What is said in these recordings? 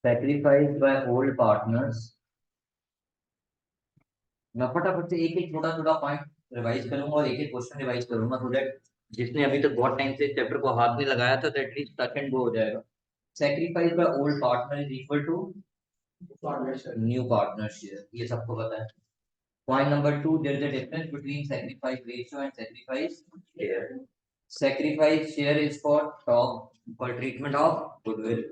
sacrificed by old partners। मैं फटाफट से एक एक छोटा छोटा पॉइंट रिवाइज करूंगा और एक एक क्वेश्चन रिवाइज करूंगा, सो दैट जिसने अभी तक बहुत टाइम से इस चैप्टर को हाथ नहीं लगाया था तो एटलीस्ट सेकंड वो हो जाएगा। Sacrifice by old partner is equal to new partner share, ये सबको पता है। Point number two, there is a difference between sacrifice ratio and sacrifice share. Sacrifice share is for treatment of goodwill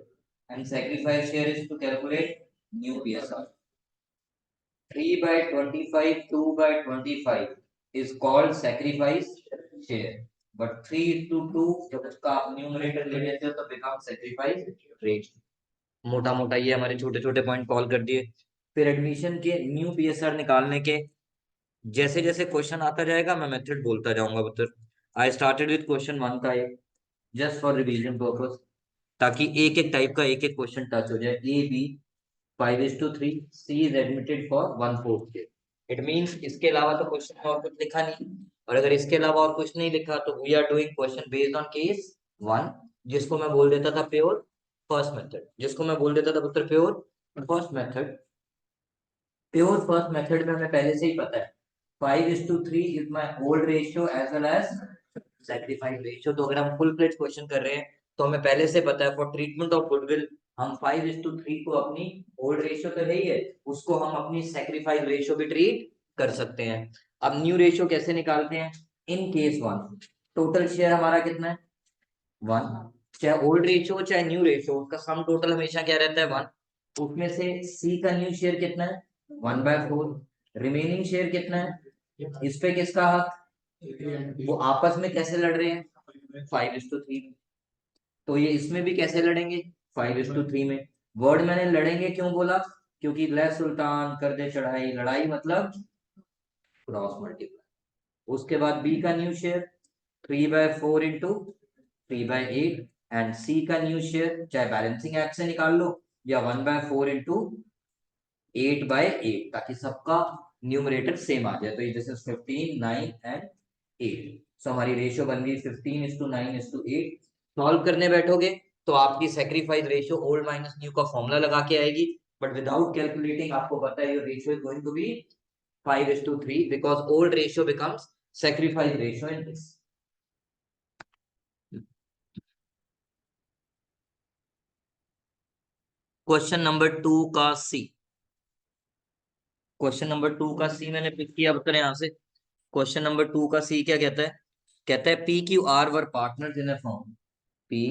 and sacrifice share is to calculate new PSR. 3 by 25, 2 by 25 is called sacrifice share. But 3 into 2, जब उसका आप numerator ले लेते हो तो become sacrifice rate। मोटा मोटा ये हमारे छोटे छोटे पॉइंट कॉल कर दिए। फिर एडमिशन के न्यू पीएसआर निकालने के जैसे जैसे क्वेश्चन आता जाएगा मैं मेथड बोलता जाऊंगा पुत्र। I started with question one का एक, जस्ट फॉर रिवीजन पर्पस, ताकि एक एक टाइप का एक एक क्वेश्चन टच हो जाए। A B 5:3, C is admitted for 1/4 के। इट मींस इसके अलावा तो क्वेश्चन में और कुछ लिखा नहीं, और अगर इसके अलावा और कुछ नहीं लिखा तो we are doing question based on case one, जिसको मैं बोल देता था प्योर फर्स्ट मेथड, जिसको मैं बोल देता था पुत्र pure first method. Pure first method में हमें पहले से ही पता है 5:3 is my old ratio as well as sacrifice ratio. तो अगर हम फुल प्लेट क्वेश्चन कर रहे हैं तो हमें पहले से पता है फॉर ट्रीटमेंट ऑफ गुडविल हम 5:3 को अपनी ओल्ड रेशियो तो है ही है, उसको हम अपनी सैक्रिफाइस रेशियो भी ट्रीट कर सकते हैं। अब न्यू रेशियो कैसे निकालते हैं? In case one, total share हमारा कितना है? 1। चाहे ओल्ड रेशियो चाहे न्यू रेशियो, उसका सम टोटल हमेशा क्या रहता है? 1। उसमें से सी का न्यू शेयर कितना है? 1/4। रिमेनिंग शेयर कितना है? इस पे किसका हक? वो आपस में कैसे लड़ रहे हैं? 5:3। तो ये इसमें भी कैसे लड़ेंगे? 5:3 में। वर्ड मैंने लड़ेंगे क्यों बोला? क्योंकि ले सुल्तान कर दे चढ़ाई, लड़ाई मतलब क्रॉस मल्टीप्लाई। उसके बाद बी का न्यू शेयर 3/4 इंटू 3/8, एंड सी का न्यू शेयर चाहे बैलेंसिंग एक्ट से निकाल लो या 1/4 इंटू 8/8, ताकि सबका न्यूमरेटर सेम आ जाए। तो ये जैसे 15, 9 एंड 8। सो हमारी रेशियो बन गई 15:9:8। सॉल्व करने बैठोगे तो आपकी sacrifice ratio old minus new का फॉर्मूला लगा के आएगी, बट विदाउट कैलकुलेटिंग आपको पता है your ratio is going to be 5:3 because old ratio becomes sacrifice ratio in this. Question number 2 का सी। क्वेश्चन नंबर 2 का सी मैंने पिक किया उत्तर यहाँ से। क्वेश्चन नंबर 2 का सी क्या कहता है? कहता है P Q R were partners in a firm. P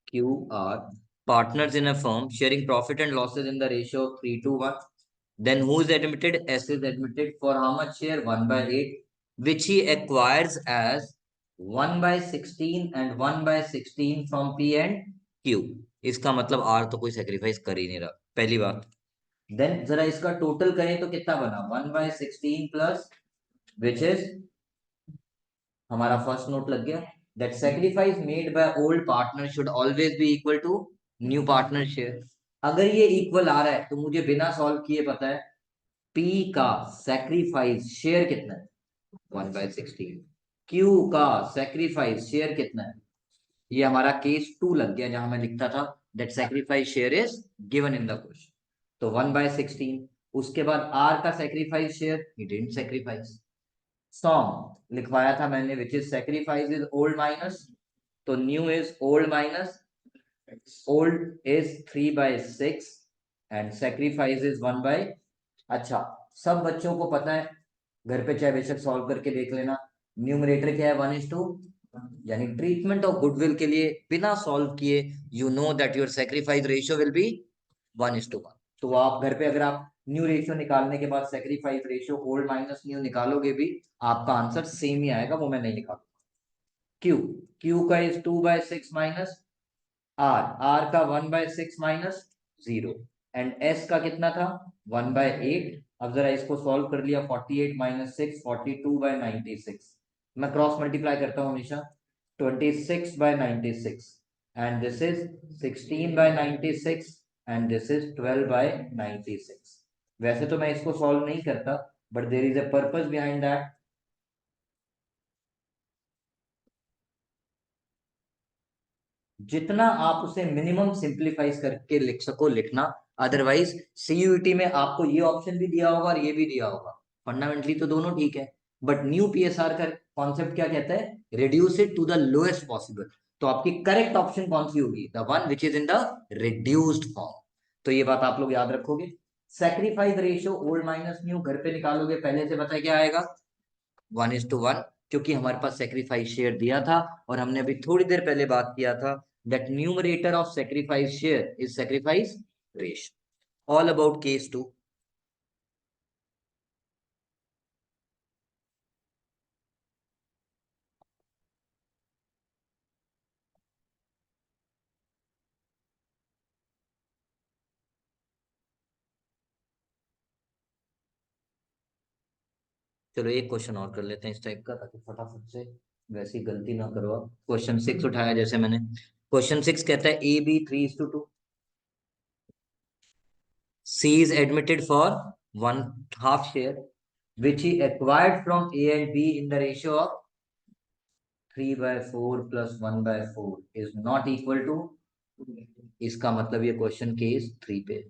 Q R partners in a firm sharing profit and losses in the ratio of 3:1। Then who is admitted? S is admitted for how much share? 1/8, which he acquires as 1/16 and 1/16 from P and Q। इसका मतलब are तो कोई sacrifice कर ही नहीं रहा, पहली बात। Then जरा इसका टोटल करें तो कितना बना? 1/16 प्लस विच इज, हमारा फर्स्ट नोट लग गया, that sacrifice made by old partner should always be equal to new partner share. अगर ये इक्वल आ रहा है तो मुझे बिना सॉल्व किए पता है पी का सेक्रीफाइस शेयर कितना है? 1/16। क्यू का सेक्रीफाइस शेयर कितना है? ये हमारा केस 2 लग गया जहां मैं लिखता था that sacrifice share is given in the question. तो 1/16। उसके बाद आर का sacrifice share, he didn't sacrifice. सॉन्ग लिखवाया था मैंने which is sacrifice is old minus, तो new is old minus old is 3/6 and sacrifice is 1/। अच्छा, सब बच्चों को पता है, घर पे चाहे बेशक सॉल्व करके देख लेना, न्यूमरेटर क्या है? 1:2, यानी ट्रीटमेंट ऑफ गुडविल के लिए बिना सॉल्व किए you know that your sacrifice ratio will be 1:1। तो आप घर पे अगर आप न्यू रेशियो निकालने के बाद sacrifice ratio old minus new निकालोगे भी आपका आंसर सेम ही आएगा, वो मैं नहीं निकालूंगा। क्यू, क्यू का इज 2/6 माइनस आर, आर का 1/6 माइनस 0, एंड एस का कितना था? 1/8। अब जरा इसको सॉल्व कर लिया, 48 माइनस 6, 42/96। मैं क्रॉस मल्टीप्लाई करता हूं हमेशा, 26/96, and this is 16/96, and this is 12/96। वैसे तो मैं इसको सॉल्व नहीं करता, but there is a purpose behind that. जितना आप उसे मिनिमम सिंप्लीफाइज करके लिख सको लिखना। अदरवाइज सीयूईटी में आपको ये ऑप्शन भी दिया होगा और ये भी दिया होगा, फंडामेंटली तो दोनों ठीक है, बट न्यू पीएसआर का कॉन्सेप्ट क्या कहता है, reduce it to the lowest possible. तो आपकी करेक्ट ऑप्शन कौन सी होगी, the one which is in the reduced form. तो ये बात आप लोग याद रखोगे। Sacrifice ratio old minus new घर पे निकालोगे, पहले से पता है क्या आएगा, 1:1, क्योंकि हमारे पास सेक्रीफाइस शेयर दिया था और हमने अभी थोड़ी देर पहले बात किया था that numerator of sacrifice share is sacrifice ratio. All about case 2। चलो एक क्वेश्चन और कर लेते हैं इस टाइप का, ताकि फटाफट से वैसी गलती ना करो आप। क्वेश्चन 6 उठाया जैसे मैंने, क्वेश्चन 6 कहता है A B 3:2, C is admitted for 1/2 share which he acquired from A and B in the ratio of 3/4 plus 1/4 is not equal to, इसका मतलब ये क्वेश्चन केस 3 पे,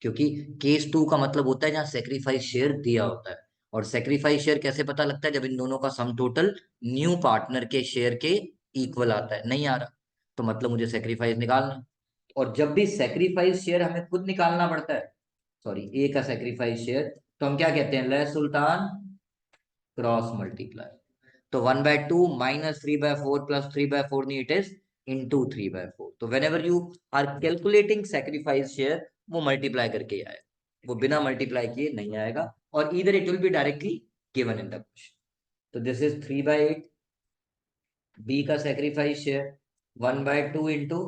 क्योंकि केस 2 का मतलब होता है जहां सेक्रीफाइस शेयर दिया होता है। और सेक्रीफाइस शेयर कैसे पता लगता है, जब इन दोनों का सम टोटल न्यू पार्टनर के शेयर के इक्वल आता है, नहीं आ रहा तो मतलब मुझे सेक्रीफाइस निकालना है। और जब भी सेक्रीफाइस शेयर हमें खुद निकालना पड़ता है, सॉरी ए का सेक्रीफाइस शेयर, तो हम क्या कहते हैं, ले सुल्तान क्रॉस मल्टीप्लाई। तो 1/2 माइनस 3/4 प्लस 3/4 नहीं, इट इज इंटू 3/4। तो whenever you are calculating sacrifice share, वो मल्टीप्लाई करके आएगा, वो बिना मल्टीप्लाई किए नहीं आएगा। और इधर it will be directly given in the question. तो दिस इज 3/8, बी का sacrifice share 1/2 into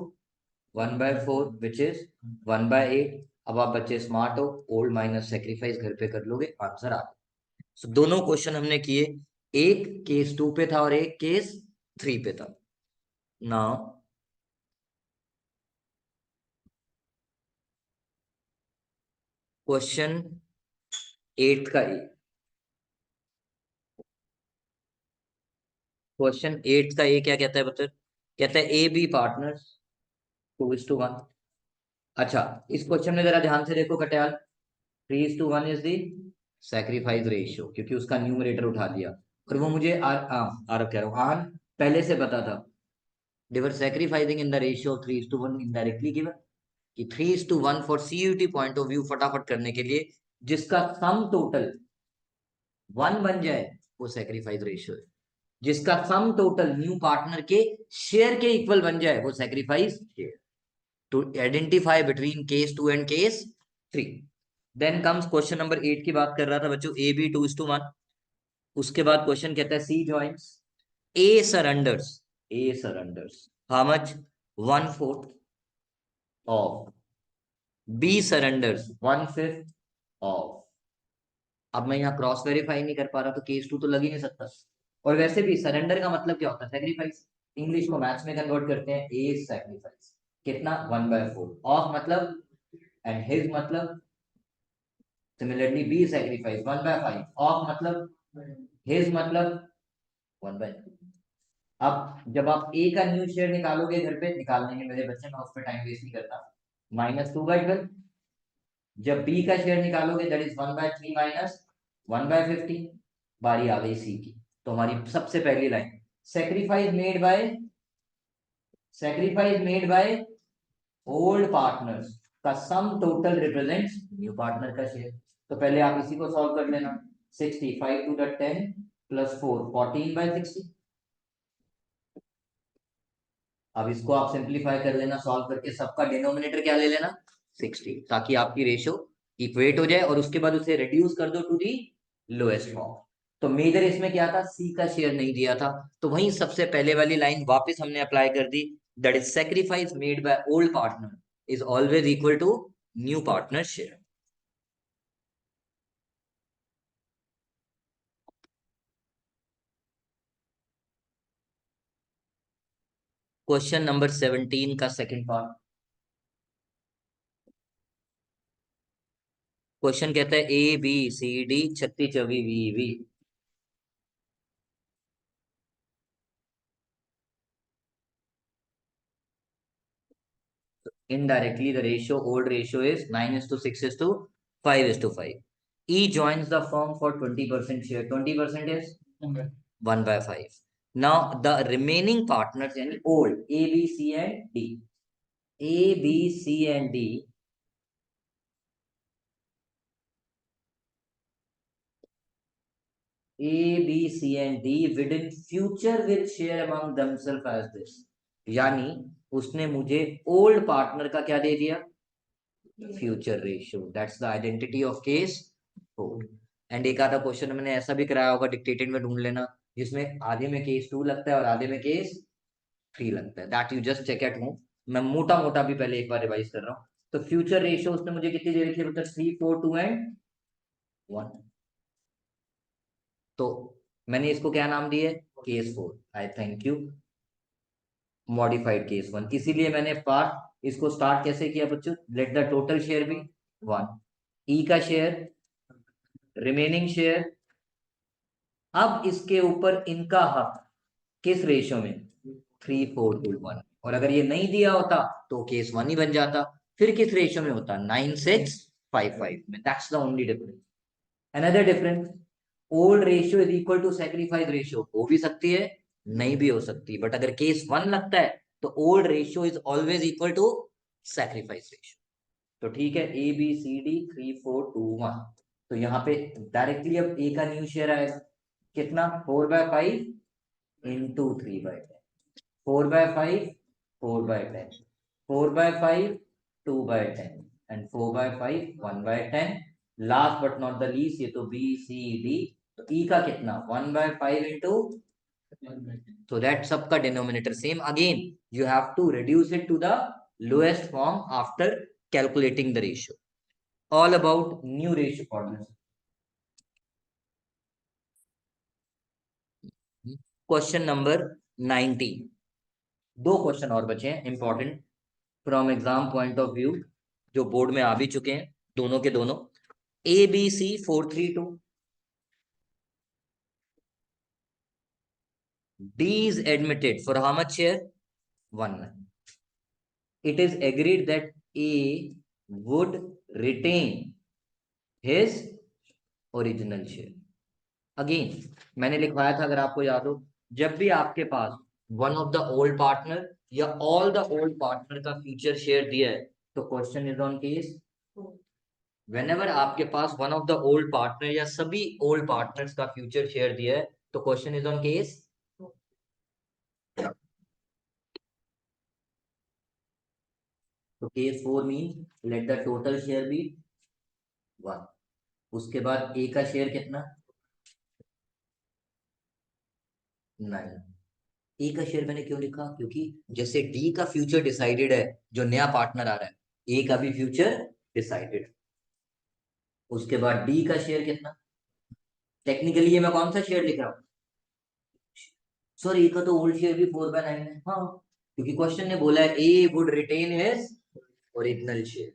1/4 which is 1/8। अब आप बच्चे स्मार्ट हो, ओल्ड माइनस सेक्रीफाइस घर पे कर लोगे, आंसर आ गया। So, दोनों क्वेश्चन हमने किए, एक केस 2 पे था और एक केस 3 पे था। नाउ क्वेश्चन 8 का ए, क्वेश्चन 8 का ए क्या कहता है बता, कहता है ए बी पार्टनर्स 2:1। अच्छा, इस क्वेश्चन में जरा ध्यान से देखो Katyal, 3:1 is the sacrifice ratio, क्योंकि उसका न्यूमरेटर उठा दिया। और वो मुझे आर कह रहा हूँ आन पहले से पता था, they were sacrificing in the ratio of 3:1 indirectly given, कि 3:1 for CUET point of view फटाफट करने के लिए जिसका सम टोटल 1 बन जाए वो सेक्रीफाइस रेशियो है, जिसका सम टोटल न्यू पार्टनर के शेयर के इक्वल बन जाए वो sacrifice share. To identify between case 2 and case 3। Then comes question number 8 की बात कर रहा था बच्चों, ए बी 2:1। उसके बाद क्वेश्चन कहता है C joins, A surrenders, A surrenders how much, 1/4 of, B surrenders 1/5 of. अब मैं यहाँ क्रॉस वेरीफाई नहीं कर पा रहा, तो केस 2 तो लग ही नहीं सकता। और वैसे भी सरेंडर का मतलब क्या होता है, सेक्रीफाइस। इंग्लिश को मैथ्स में कन्वर्ट करते हैं, ए सेक्रीफाइस कितना, 1/4 ऑफ मतलब, एंड हिज मतलब, सिमिलरली बी सेक्रीफाइस 1/5 ऑफ मतलब, हिज मतलब 1/2। अब जब आप ए का न्यू शेयर निकालोगे घर पे, निकालने में मेरे बच्चे, मैं उस पर टाइम वेस्ट नहीं करता, -2/12। जब बी का शेयर निकालोगे दैट इज 1/3 माइनस 1/15। बारी आ गई सी की, तो हमारी सबसे पहली line, sacrifice made by, sacrifice made by old partners का sum total represents new partner का शेयर। तो पहले आप इसी को सॉल्व कर लेना, 65 टू द 10 प्लस 4 14/60। अब इसको आप सिंप्लीफाई कर लेना, सॉल्व करके सबका डिनोमिनेटर क्या ले लेना, 60, ताकि आपकी रेशियो इक्वेट हो जाए, और उसके बाद उसे रिड्यूस कर दो टू दी लोएस्ट फॉर्म। तो मेजर इसमें क्या था, सी का शेयर नहीं दिया था, तो वहीं सबसे पहले वाली लाइन वापस हमने अप्लाई कर दी, that is sacrifice made by old partner is always equal to new partner share. Question number 17 का सेकंड पार्ट, क्वेश्चन कहता है ए बी सी डी 36 वी वी। Indirectly, the ratio, old ratio is 9:6:5:5. E joins the firm for 20% share. 20% is 1/5. Now, the remaining partners, yani old, A, B, C, and D. A, B, C, and D. A, B, C, and D within future will share among themselves as this. यानी उसने मुझे old partner का क्या दे दिया? Future ratio. That's the identity of case 4. And एक आधा question मैंने ऐसा भी कराया होगा डिक्टेटेड में, ढूंढ लेना, जिसमें आधे में केस 2 लगता है और आधे में केस 3 लगता है. That you just check at home. मैं मोटा मोटा भी पहले एक बार रिवाइज कर रहा हूँ. तो फ्यूचर रेशियो उसने मुझे कितनी दे रखी है? मतलब 3, 4, 2 एंड 1. तो मैंने इसको क्या नाम दिया? Case 4. I thank you. Modified case 1. इसीलिए मैंने पार्ट इसको स्टार्ट कैसे किया बच्चों? Let the total share be 1. E का शेयर, रिमेनिंग शेयर. अब इसके ऊपर इनका हक किस रेशियो में? 3:4:1. और अगर ये नहीं दिया होता तो केस 1 ही बन जाता. फिर किस रेशियो में होता? 9:6:5:5 में. That's the only difference. Another difference, old ratio is equal to sacrifice ratio. हो भी सकती है, नहीं भी हो सकती, बट अगर केस 1 लगता है तो old ratio is always equal to sacrifice ratio. तो ठीक है, ए बी सी डी 3:4:2:1. तो यहाँ पे डायरेक्टली अब ए का न्यू शेयर आएगा कितना? 4/5 into 3/10. 4/5 4/10. 4/5 2/10 and 4/5 1/10. Last but not the least, ये तो बी सी डी. तो ई का कितना? 1/5 इंटू. So that सबका denominator same. Again, you have to reduce it to the lowest form after calculating the ratio. All about new ratio formulas. Question number 19. दो question और बचे हैं important from exam point of view, जो board में आ भी चुके हैं दोनों के दोनों. ABC 432. D is admitted for how much share? 1. It is agreed that A would retain his original share. Again मैंने लिखवाया था, अगर आपको याद हो, जब भी आपके पास one of the old partner या ऑल द ओल्ड पार्टनर का फ्यूचर शेयर दिया है तो question is on case. Whenever आपके पास one of the old partner या सभी ओल्ड पार्टनर्स का फ्यूचर शेयर दिया है तो क्वेश्चन इज ऑन केस. तो case 4 mean let the total share be 1. उसके बाद ए का शेयर कितना? 9. ए का शेयर मैंने क्यों लिखा? क्योंकि जैसे डी का फ्यूचर डिसाइडेड है, जो नया पार्टनर आ रहा है, ए का भी फ्यूचर डिसाइडेड. उसके बाद डी का शेयर कितना? टेक्निकली ये मैं कौन सा शेयर लिख रहा हूं? सर ए का तो ओल्ड शेयर भी 4/9 है. हाँ, क्योंकि क्वेश्चन ने बोला है A would retain his original share.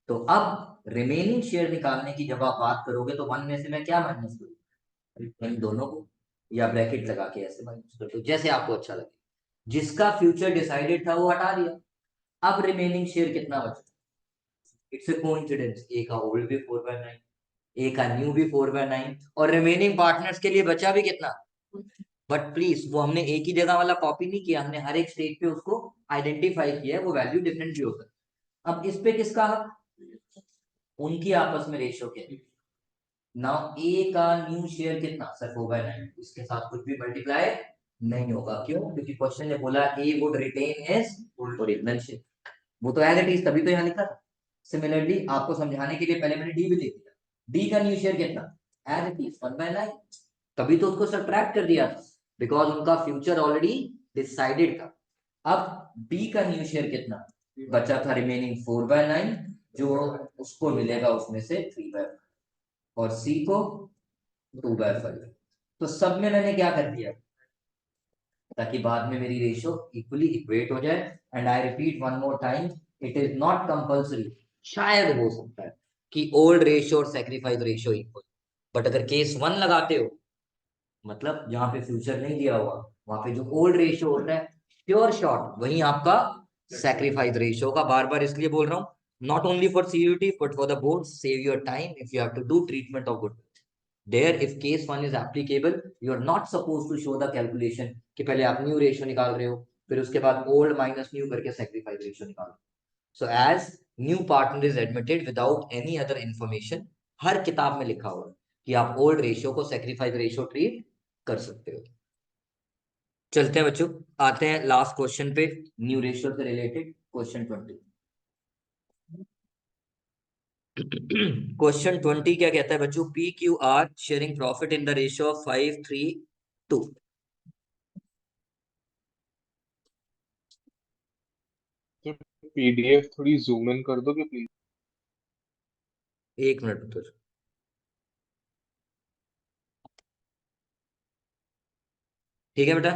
तो अब रिमेनिंग शेयर निकालने की जब आप बात करोगे तो 1 में से मैं क्या माइनस करूँ? इन दोनों को, या ब्रैकेट लगा के ऐसे माइनस कर दो, जैसे आपको अच्छा लगे. जिसका फ्यूचर डिसाइडेड था वो हटा दिया. अब रिमेनिंग शेयर कितना बचा? इट्स ए कोइंसिडेंस, ए का ओल्ड भी 4/9, ए का न्यू भी 4/9, और रिमेनिंग पार्टनर्स के लिए बचा भी कितना? बट प्लीज, वो हमने एक ही जगह वाला कॉपी नहीं किया, हमने हर एक स्टेज पे उसको आइडेंटिफाई किया है. वो वैल्यू डिफरेंट भी होता है. अब इस पे किसका हक? उनकी आपस में रेशियो क्या है? नाउ ए का न्यू शेयर कितना? सर 4/9. इसके साथ कुछ भी मल्टीप्लाई नहीं होगा. क्यों? क्योंकि क्वेश्चन ने बोला A would retain his original share. वो तो एज इट इज, तभी तो यहाँ लिखा था. सिमिलरली आपको समझाने के लिए पहले मैंने डी भी लिख दिया. डी का न्यू शेयर कितना? As it is 1/9. तभी तो उसको सब्ट्रैक्ट कर दिया था, बिकॉज उनका फ्यूचर ऑलरेडी डिसाइडेड था. अब बी का न्यू शेयर कितना बचा था? रिमेनिंग 4/9, जो उसको मिलेगा उसमें से 3/5, और सी को 2/5. तो सब में मैंने क्या कर दिया ताकि बाद में मेरी रेशियो इक्वली इक्वेट हो जाए. And I repeat one more time, it is not compulsory. शायद हो सकता है कि ओल्ड रेशियो और सैक्रिफाइस रेशियो इक्वल, बट अगर केस 1 लगाते हो, मतलब जहां पे फ्यूचर नहीं दिया हुआ, वहां पे जो ओल्ड रेशियो होता है, प्योर शॉर्ट, वही आपका सैक्रिफाइस रेशियो का बार बार इसलिए बोल रहा हूं, not only for CUET but for the board, save your time if you have to do treatment of good. There, if case one is applicable, you are not supposed to show the calculation कि पहले आप new ratio निकाल रहे हो, फिर उसके बाद old minus new करके सैक्रिफाइस रेशियो निकाल रहे हो। So as new partner is admitted without any other information, हर किताब में लिखा हुआ है कि आप ओल्ड रेशियो को सैक्रिफाइस रेशियो ट्रीट कर सकते हो। चलते हैं बच्चों, आते हैं लास्ट क्वेश्चन पे, न्यू रेशियो से रिलेटेड क्वेश्चन 20। क्वेश्चन 20 क्या कहता है बच्चों? P Q R sharing profit in the ratio of 5:3:2। तो पीडीएफ थोड़ी जूम इन कर दोगे प्लीज? एक मिनट उत्तर। ठीक है बेटा।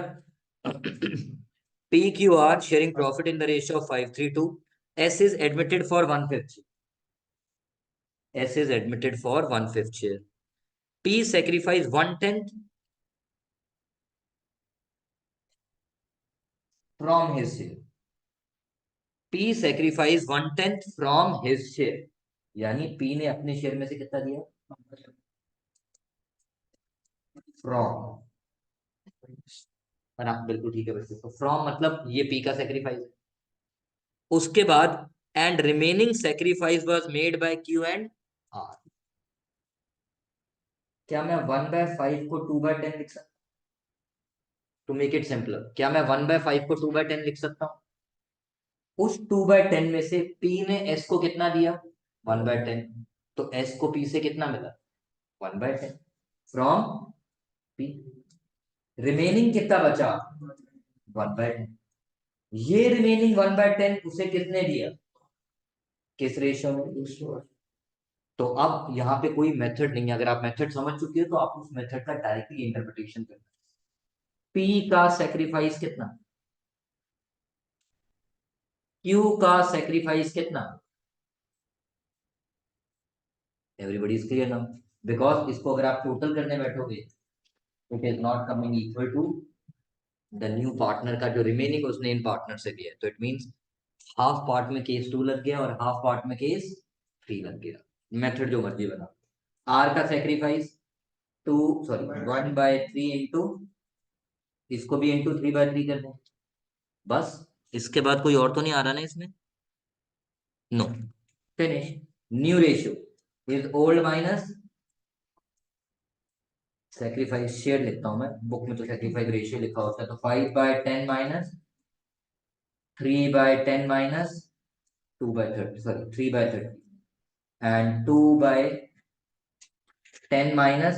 P Q R sharing profit in the ratio of 5:3:2। S is admitted for 1/5। S is admitted for 1/5 share. P sacrifice 1/10 from his share. P sacrifice 1/10 from his share, यानी P ने अपने share में से कितना दिया? फ्रॉम। बिल्कुल ठीक है बच्चों, तो फ्रॉम मतलब ये पी का सेक्रीफाइस है। उसके बाद and remaining sacrifice was made by Q and R. क्या मैं 1/5 को 2/10 लिख सकता? टू मेक इट सिंपलर, क्या मैं 1/5 को 2/10 लिख सकता हूँ? उस 2/10 में से पी ने एस को कितना दिया? 1/10। तो एस को पी से कितना मिला? 1/10 फ्रॉम पी। रिमेनिंग कितना बचा? 1/10। ये रिमेनिंग 1/10 उसे किसने दिया? किस रेशियो में? तो अब यहाँ पे कोई मेथड नहीं है, अगर आप मेथड समझ चुके हो तो आप उस मेथड का डायरेक्टली इंटरप्रिटेशन करना। पी का सेक्रीफाइस कितना? क्यू का सेक्रीफाइस कितना? Everybody is clear now? Because इसको अगर आप टोटल करने बैठोगे, it is not coming equal to the new partner का जो रिमेनिंग उसने इन पार्टनर से दिया है। तो इट मींस हाफ पार्ट में केस 2 लग गया और हाफ पार्ट में केस 3 लग गया। मेथड जो मर्जी बना। आर का सेक्रीफाइस 2 सॉरी 1/3 इंटू, इसको भी इंटू 3/3 कर दें बस। इसके बाद कोई और तो नहीं आ रहा ना इसमें? No. Finish. New ratio is old minus sacrifice share लिखता हूं मैं, बुक में तो सेक्रीफाइस रेशियो लिखा होता है। तो 5/10 minus 3/10 minus 2/30 sorry 3/30 and 2/10 minus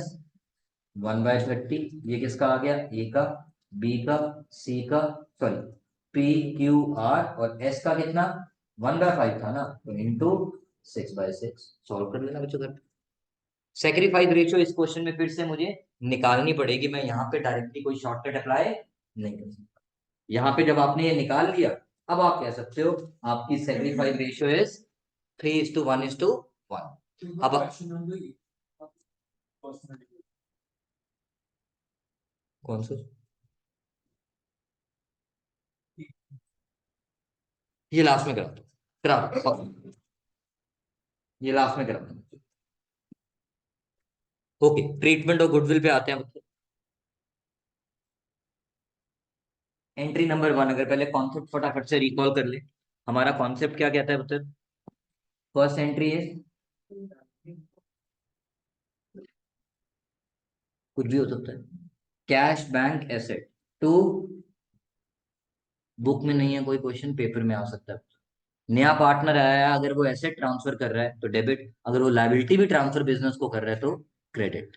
1/30। ये किसका आ गया? ए का, बी का, सी का, सॉरी पी क्यू आर, और एस का कितना? 1/5 था ना, तो इंटू 6/6। सॉल्व कर लेना बच्चों घर पे। सेक्रीफाइस रेशियो इस क्वेश्चन में फिर से मुझे निकालनी पड़ेगी, मैं यहाँ पे डायरेक्टली कोई शॉर्टकट अप्लाई नहीं कर सकता। यहाँ पे जब आपने ये निकाल लिया, अब आप कह सकते हो आपकी सेक्रीफाइस रेशियो इज 3:1:1। अब कौन सा? ये लास्ट में करा दो, करा दो, ये लास्ट में करा दो। ओके, ट्रीटमेंट और गुडविल पे आते हैं बच्चे। एंट्री नंबर 1, अगर पहले कॉन्सेप्ट फटाफट से रिकॉल कर ले। हमारा कॉन्सेप्ट क्या कहता है बच्चे? फर्स्ट एंट्री इज, कुछ भी हो सकता है, cash bank asset to, book में नहीं है कोई क्वेश्चन, पेपर में आ सकता है। नया पार्टनर आया है, अगर वो एसेट ट्रांसफर कर रहा है तो डेबिट, अगर वो लायबिलिटी भी ट्रांसफर बिजनेस को कर रहा है तो credit.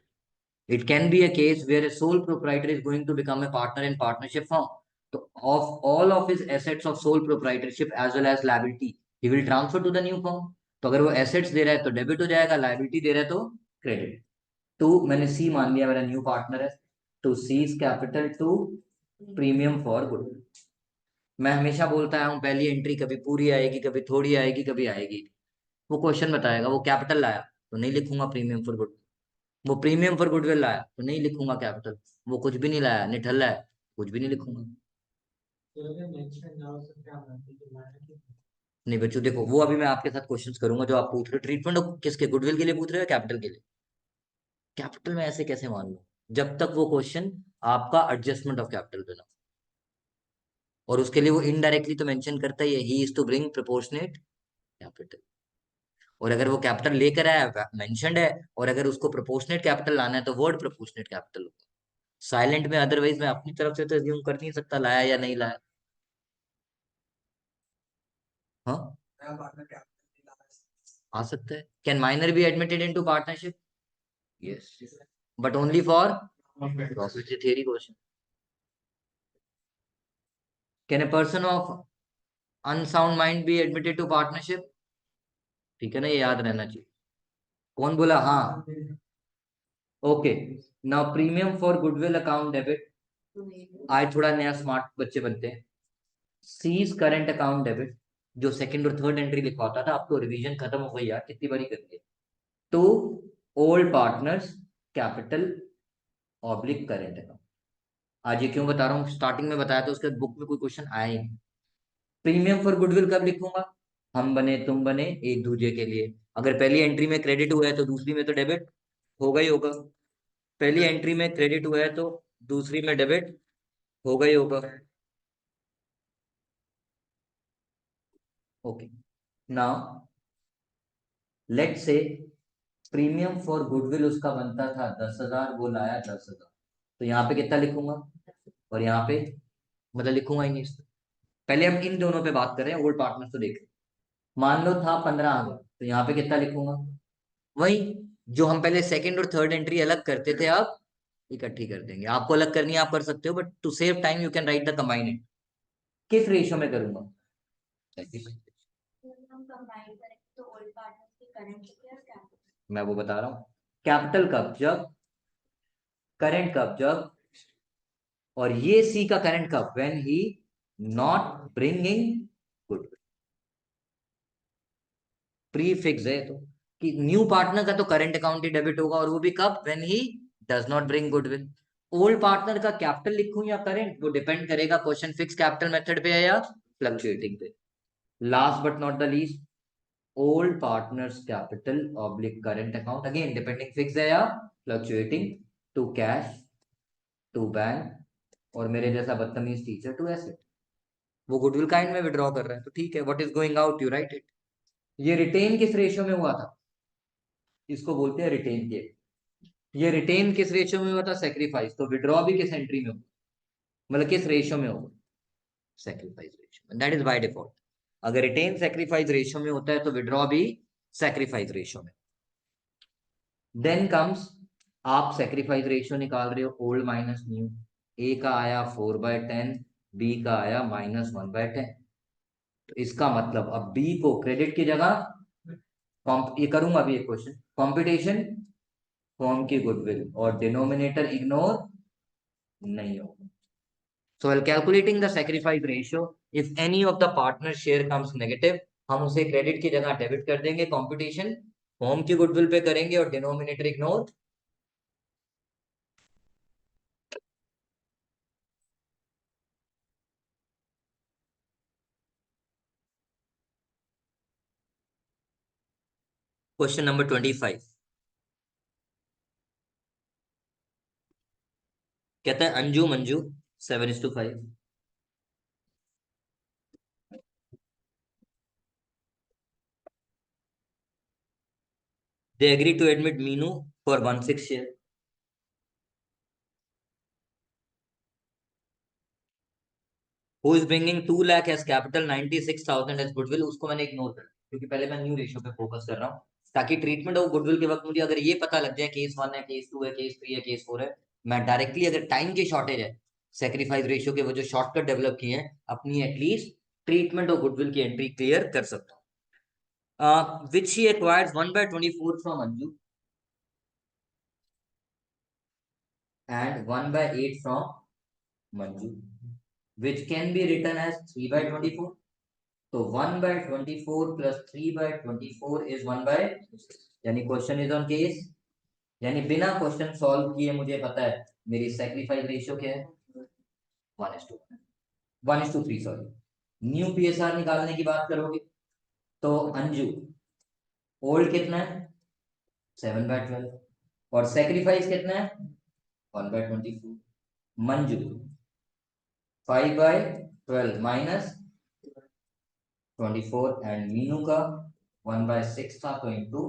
It can be a case where a sole proprietor is going to become a partner in partnership firm. So, of all of his assets of sole proprietorship as well as liability, he will transfer to the new firm. तो अगर वो assets दे रहा है तो debit हो जाएगा, liability दे रहा है तो क्रेडिट। तो मैंने सी मान लिया मेरा न्यू पार्टनर है, तो C is capital to premium for good. मैं हमेशा बोलता आया हूँ पहली एंट्री कभी पूरी आएगी, कभी थोड़ी आएगी, कभी आएगी। वो क्वेश्चन बताएगा, वो कैपिटल लाया तो नहीं लिखूंगा प्रीमियम फॉर गुड, वो प्रीमियम फॉर गुडविल लाया तो नहीं लिखूंगा कैपिटल, वो कुछ भी नहीं लाया, निठल्ला है, कुछ भी नहीं लिखूंगा। नहीं बच्चों देखो, वो अभी मैं आपके साथ क्वेश्चंस करूंगा जो आप पूछ रहे हो। ट्रीटमेंट किसके, गुडविल के लिए पूछ रहे हो या कैपिटल के लिए? कैपिटल में ऐसे कैसे मान लो, जब तक वो क्वेश्चन आपका एडजस्टमेंट ऑफ कैपिटल पे ना, और उसके लिए वो इनडायरेक्टली तो मेंशन करता ही है, he is to bring proportionate capital. और अगर वो कैपिटल लेकर आया, मेंशनड है, और अगर उसको प्रोपोर्शनेट कैपिटल लाना है तो वर्ड प्रोपोर्शनेट कैपिटल होगा साइलेंट में, अदरवाइज मैं अपनी तरफ से तो एज्यूम कर नहीं सकता लाया या नहीं लाया। हाँ, आ सकता है। Can minor be admitted into partnership? Yes, but only for profit theory question. Can a person of unsound mind be admitted to partnership? ठीक है ना, ये याद रहना चाहिए। कौन बोला हाँ? Okay, now premium for goodwill account debit. आज थोड़ा नया स्मार्ट बच्चे बनते हैं। सीज करंट अकाउंट डेबिट, जो सेकंड और थर्ड एंट्री लिखा होता था, अब तो रिवीजन खत्म हो गई यार, कितनी बारी कर दिया। To old partners capital oblique current account. आज ये क्यों बता रहा हूँ, स्टार्टिंग में बताया था, उसके बुक में कोई क्वेश्चन आया ही नहीं। प्रीमियम फॉर गुडविल कब लिखूंगा? हम बने तुम बने एक दूसरे के लिए। अगर पहली एंट्री में क्रेडिट हुआ है तो दूसरी में तो डेबिट होगा ही होगा। पहली एंट्री में क्रेडिट हुआ है तो दूसरी में डेबिट होगा ही होगा। ओके, नाउ लेट से प्रीमियम फॉर गुडविल उसका बनता था 10,000, वो लाया 10,000, तो यहाँ पे कितना लिखूंगा? और यहाँ पे मतलब लिखूंगा ही नहीं इसको। पहले हम इन दोनों पे बात कर रहे हैं, ओल्ड पार्टनर्स तो देख। मान लो था 15,000, तो यहाँ पे कितना लिखूंगा? वही जो हम पहले सेकंड और थर्ड एंट्री अलग करते थे, अब इकट्ठी कर देंगे। आपको अलग करनी है आप कर सकते हो, but to save time you can write the combined. किस रेशियो में करूंगा? मैं वो बता रहा हूँ। कैपिटल कब? जब। करंट कब? जब। और ये सी का करंट कब? When he not bringing goodwill. Pre fix है तो, कि न्यू पार्टनर का तो करंट अकाउंट ही डेबिट होगा, और वो भी कब? When he does not bring goodwill. Old partner का कैपिटल लिखूं या करंट, वो डिपेंड करेगा क्वेश्चन फिक्स कैपिटल मेथड पे है या फ्लक्चुएटिंग पे। Last but not the least, old partners capital oblique current account, again depending fix है या fluctuating, to cash, to bank, और मेरे जैसा बदतमीज टीचर टू एसेट। वो गुडविल काइंड में विड्रॉ कर रहा है तो ठीक है, what is going out you write it. ये रिटेन किस रेशियो में हुआ था? इसको बोलते हैं रिटेन के। ये रिटेन किस रेशियो में हुआ था? सेक्रीफाइस। तो विड्रॉ भी किस एंट्री में होगा, मतलब किस रेशियो में होगा? Sacrifice ratio, that is by default. अगर रिटेन सेक्रीफाइस रेशियो में होता है तो विड्रॉ भी सेक्रीफाइस रेशियो में। देन कम्स, आप सेक्रीफाइस रेशियो निकाल रहे हो ओल्ड माइनस न्यू। ए का आया 4/10, बी का आया -1/10। तो इसका मतलब अब बी को क्रेडिट की जगह ये करूंगा अभी एक क्वेश्चन, कंपटीशन फॉर्म की गुडविल, और डिनोमिनेटर इग्नोर नहीं होगा। So while calculating the sacrifice ratio, if any of the partner share comes negative, हम उसे क्रेडिट की जगह डेबिट कर देंगे, कंपटीशन फॉर्म की गुडविल पे करेंगे, और डिनोमिनेटर इग्नोर। क्वेश्चन नंबर 25 कहता है Anju Manju 7:5, they agree to admit Meenu for 1/6 share, who is bringing 2 lakh as capital, 96,000 as goodwill। उसको मैंने इग्नोर कर दिया क्योंकि पहले मैं न्यू रेशियो पे फोकस कर रहा हूँ, ताकि ट्रीटमेंट ऑफ गुडविल के वक्त मुझे अगर ये पता लग जाए केस 1 है, केस 2 है, केस 3 है, केस 4 है, मैं डायरेक्टली, अगर टाइम की शॉर्टेज है, सेक्रीफाइस रेशियो के वो जो शॉर्टकट डेवलप किए हैं, अपनी एटलीस्ट ट्रीटमेंट ऑफ गुडविल की एंट्री क्लियर कर सकता हूँ। Which he acquires 1/24 from Anju and 1/8 from Manju, which can be written as 3/24। तो 1/24 प्लस 3/24 इज 1/, यानी क्वेश्चन इज ऑन केस, यानी बिना क्वेश्चन सॉल्व किए मुझे पता है मेरी सेक्रीफाइस रेशियो क्या है, 1:1। 1:3 सॉरी। न्यू पीएसआर निकालने की बात करोगे तो अंजू ओल्ड कितना है 7/12 और सेक्रीफाइस कितना है 1/24। मंजू 5/12 माइनस 24 एंड मीनू का 1/6 था तो इंटू।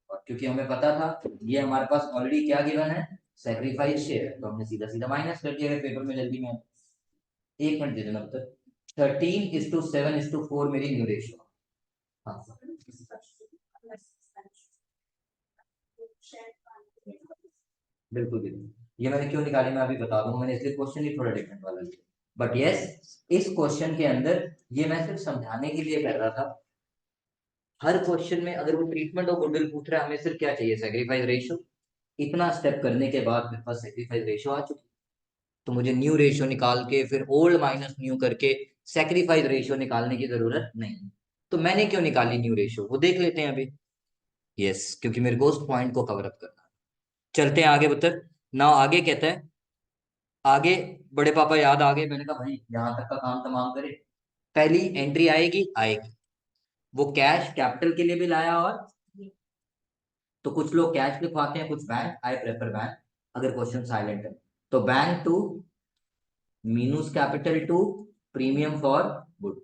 और क्योंकि हमें पता था ये हमारे पास ऑलरेडी क्या गिवन है सेक्रीफाइस शेयर, तो हमने सीधा सीधा माइनस कर दिया। अगर पेपर में जल्दी में 1 मिनट दे देना तब तक। 13:7:4 मेरी न्यू रेशियो। हाँ बिल्कुल बिल्कुल, ये मैंने क्यों निकाली मैं अभी बता दूंगा। मैंने इसलिए क्वेश्चन ही थोड़ा डिफरेंट वाला लिया, बट यस इस क्वेश्चन के अंदर ये मैं सिर्फ समझाने के लिए कर रहा था। हर क्वेश्चन में अगर वो ट्रीटमेंट और गुडविल पूछ रहा है हमें सिर्फ क्या चाहिए सेक्रीफाइस रेशियो। इतना स्टेप करने के बाद मेरे पास सेक्रीफाइस रेशियो आ चुकी, तो मुझे न्यू रेशियो निकाल के फिर ओल्ड माइनस न्यू करके सेक्रीफाइस रेशियो निकालने की जरूरत नहीं। तो मैंने क्यों निकाली न्यू रेशियो वो देख लेते हैं अभी। यस क्योंकि मेरे को उस पॉइंट को कवर अप करना है। चलते हैं आगे बतर ना। आगे कहता है आगे बड़े पापा याद आ गए। मैंने कहा भाई यहाँ तक का काम तमाम करे। पहली एंट्री आएगी आएगी, वो कैश कैपिटल के लिए भी लाया। और तो कुछ लोग कैश लिखवाते हैं कुछ बैंक, आई प्रेफर बैंक अगर क्वेश्चन साइलेंट है। तो bank to minus capital to premium for good.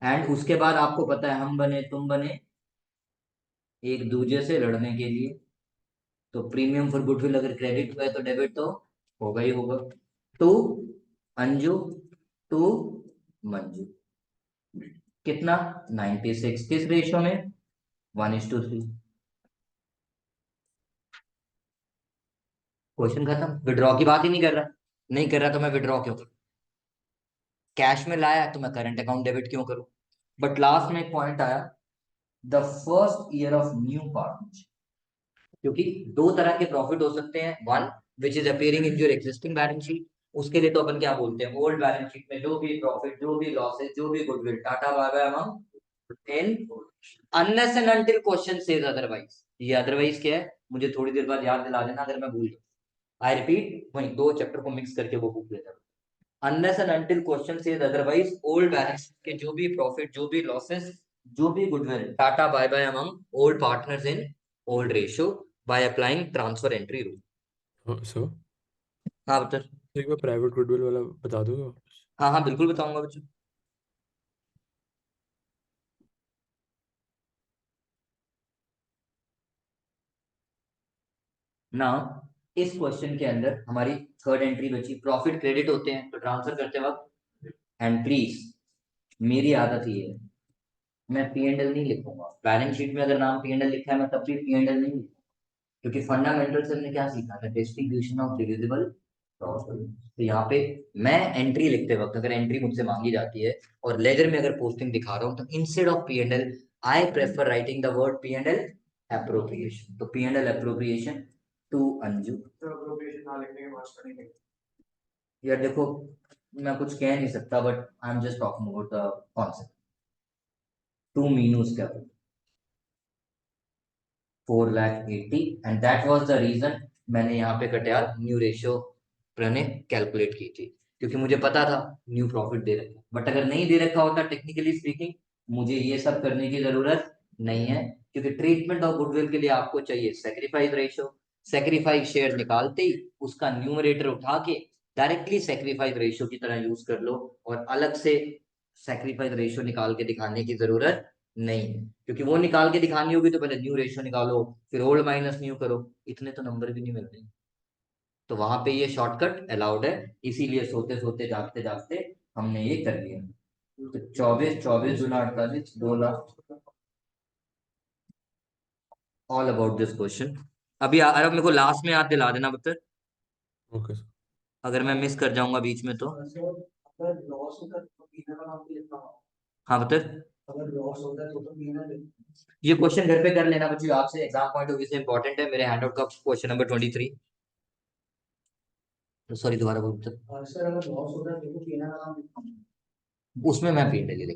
And उसके बाद आपको पता है हम बने तुम बने एक दूसरे से लड़ने के लिए। तो प्रीमियम फॉर गुडविल अगर क्रेडिट हुआ है तो डेबिट तो होगा ही होगा। टू अंजू टू मंजू कितना 96 किस रेशियो में 1:3। क्वेश्चन खत्म। विड्रॉ की बात ही नहीं कर रहा, नहीं कर रहा तो मैं विड्रॉ क्यों करूं। कैश में लाया तो मैं करंट अकाउंट डेबिट क्यों करूं। बट लास्ट में एक पॉइंट आया the first year of new partnership, क्योंकि दो तरह के प्रॉफिट हो सकते हैं। One which is appearing in your existing balance sheet, उसके लिए तो अपन क्या बोलते हैं ओल्ड बैलेंस शीट में जो भी प्रॉफिट जो भी लॉसेस जो भी goodwill tata bye bye among in unless and until question says otherwise. ये अदरवाइज क्या है मुझे थोड़ी देर बाद याद दिला देना अगर मैं भूल जाऊं। आई रिपीट वही दो चैप्टर को मिक्स करके वो बुक ले जाओ। Unless and until question says otherwise old balance के जो भी प्रॉफिट जो भी लॉसेस जो भी goodwill tata bye bye among old partners in old ratio by applying transfer entry rule. हाँ सर, हाँ बता। एक बार प्राइवेट गुडविल वाला बता दोगे? हाँ हाँ बिल्कुल बताऊंगा बच्चों। ना इस क्वेश्चन के अंदर हमारी थर्ड एंट्री बची प्रॉफिट क्रेडिट होते हैं तो ट्रांसफर करते वक्त। एंड प्लीज मेरी आदत ये है मैं P&L नहीं लिखूंगा बैलेंस शीट में। अगर नाम P&L लिखा है मैं तब भी P&L नहीं लिखूंगा, क्योंकि फंडामेंटल से हमने क्या सीखा था डिस्ट्रीब्यूशन ऑफ डिविजिबल प्रॉफिट। तो यहाँ पे मैं एंट्री लिखते वक्त अगर एंट्री मुझसे मांगी जाती है और लेजर में अगर पोस्टिंग दिखा रहा हूँ तो instead of P&L I prefer writing the word P&L appropriation. तो P&L एप्रोप्रिएशन टू अंजू। यार देखो मैं कुछ कह नहीं सकता but I am just talking about the concept. To minus capital 4,80,000 and that was the reason मैंने यहाँ पे कटियार न्यू रेशियो मैंने कैलकुलेट की थी, क्योंकि मुझे पता था न्यू प्रॉफिट दे रखा। बट अगर नहीं दे रखा होता टेक्निकली स्पीकिंग मुझे ये सब करने की जरूरत नहीं है, क्योंकि ट्रीटमेंट ऑफ गुडविल के लिए आपको चाहिए सेक्रीफाइस रेशियो। सेक्रीफाइस शेयर निकालते ही उसका न्यूमरेटर उठा के डायरेक्टली सेक्रीफाइस रेशियो की तरह यूज कर लो और अलग से सेक्रीफाइस रेशियो निकाल के दिखाने की जरूरत नहीं है। क्योंकि वो निकाल के दिखानी होगी तो पहले न्यू रेशियो निकालो फिर ओल्ड माइनस न्यू करो, इतने तो नंबर भी नहीं मिल रहे। तो वहां पे ये शॉर्टकट अलाउड है, इसीलिए सोते सोते जागते जागते हमने ये कर लिया। तो 24 24 × 48 2 lakh all about this question. अभी अरे मेरे को लास्ट में याद दिला देना बता, ओके सर। अगर मैं मिस कर जाऊंगा बीच में तो। हाँ बता। ये क्वेश्चन घर पे कर लेना बच्चों, आपसे एग्जाम पॉइंट ऑफ व्यू से इंपॉर्टेंट है। मेरे हैंडआउट का क्वेश्चन नंबर 23। सॉरी दोबारा बोल बता। उसमें मैं पीएनएल ले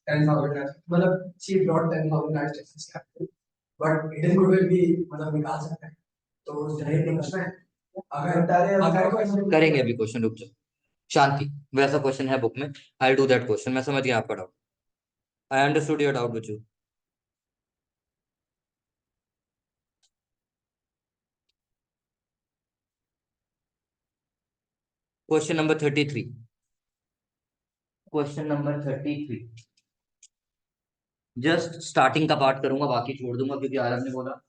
10,000 lakhs, मतलब she brought 10,000 lakhs Texas capital, but hidden goodwill भी मतलब निकाल सकते हैं, तो जाहिर प्रश्न है अगर करेंगे अभी क्वेश्चन, रुक जाओ शांति। वैसा क्वेश्चन है बुक में, आई डू दैट क्वेश्चन। मैं समझ गया आपका doubt, I understood your doubt बच्चों। Question number 33, question number 33 just starting का पार्ट करूंगा, बाकी छोड़ दूंगा क्योंकि आरब ने बोला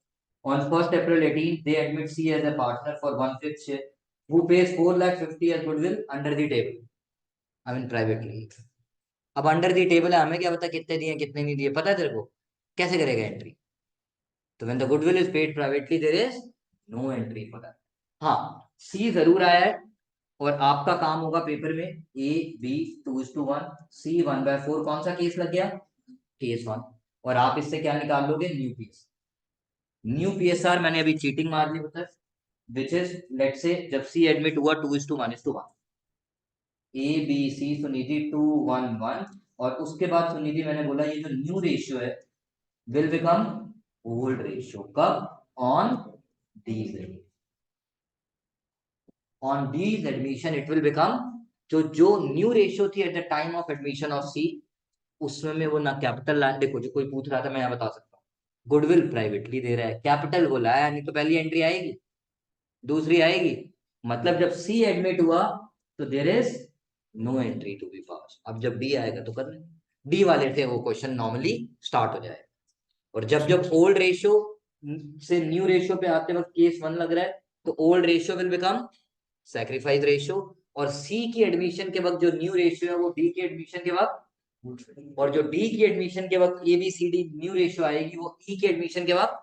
on 1st April 18 they admit C as a partner for 1/5 share who pays 4,50,000 as goodwill under the table, I mean privately। अब अंडर दी टेबल है, हमें क्या पता कितने दिए कितने नहीं दिए, पता है तेरे को, कैसे करेगा एंट्री? तो when the goodwill is paid privately there is no entry for that. हाँ, सी जरूर आया है और आपका काम होगा पेपर में ए बी 2:1 सी 1/4 कौन सा केस लग गया, केस 1, और आप इससे क्या निकाल लोगे, न्यू पीएस। न्यू पीएसआर मैंने अभी चीटिंग मार ली बता, विच इज लेट्स से जब सी एडमिट हुआ 2:1 ए बी सी सुनिधि 2:1 और उसके बाद सुनिधि मैंने बोला ये जो न्यू रेशियो है will become old ratio कब, on these on these admission it will become जो न्यू रेशियो थी at the time of admission of C, उसमें में वो ना कैपिटल लाया। देखो जो कोई पूछ रहा था मैं यहाँ बता सकता हूँ, गुडविल प्राइवेटली दे रहा है, कैपिटल वो लाया नहीं, तो पहली एंट्री आएगी, दूसरी आएगी, मतलब जब सी एडमिट हुआ तो there is no entry to be pass. अब जब डी आएगा तो कर डी वाले थे वो क्वेश्चन नॉर्मली स्टार्ट हो जाएगा। और जब जब ओल्ड रेशियो से न्यू रेशियो पे आते वक्त केस 1 लग रहा है तो old ratio will become sacrifice ratio, और सी की एडमिशन के वक्त जो न्यू रेशियो है वो डी की एडमिशन के वक्त, और जो डी की एडमिशन के वक्त A B C D new ratio आएगी वो ई की एडमिशन के वक्त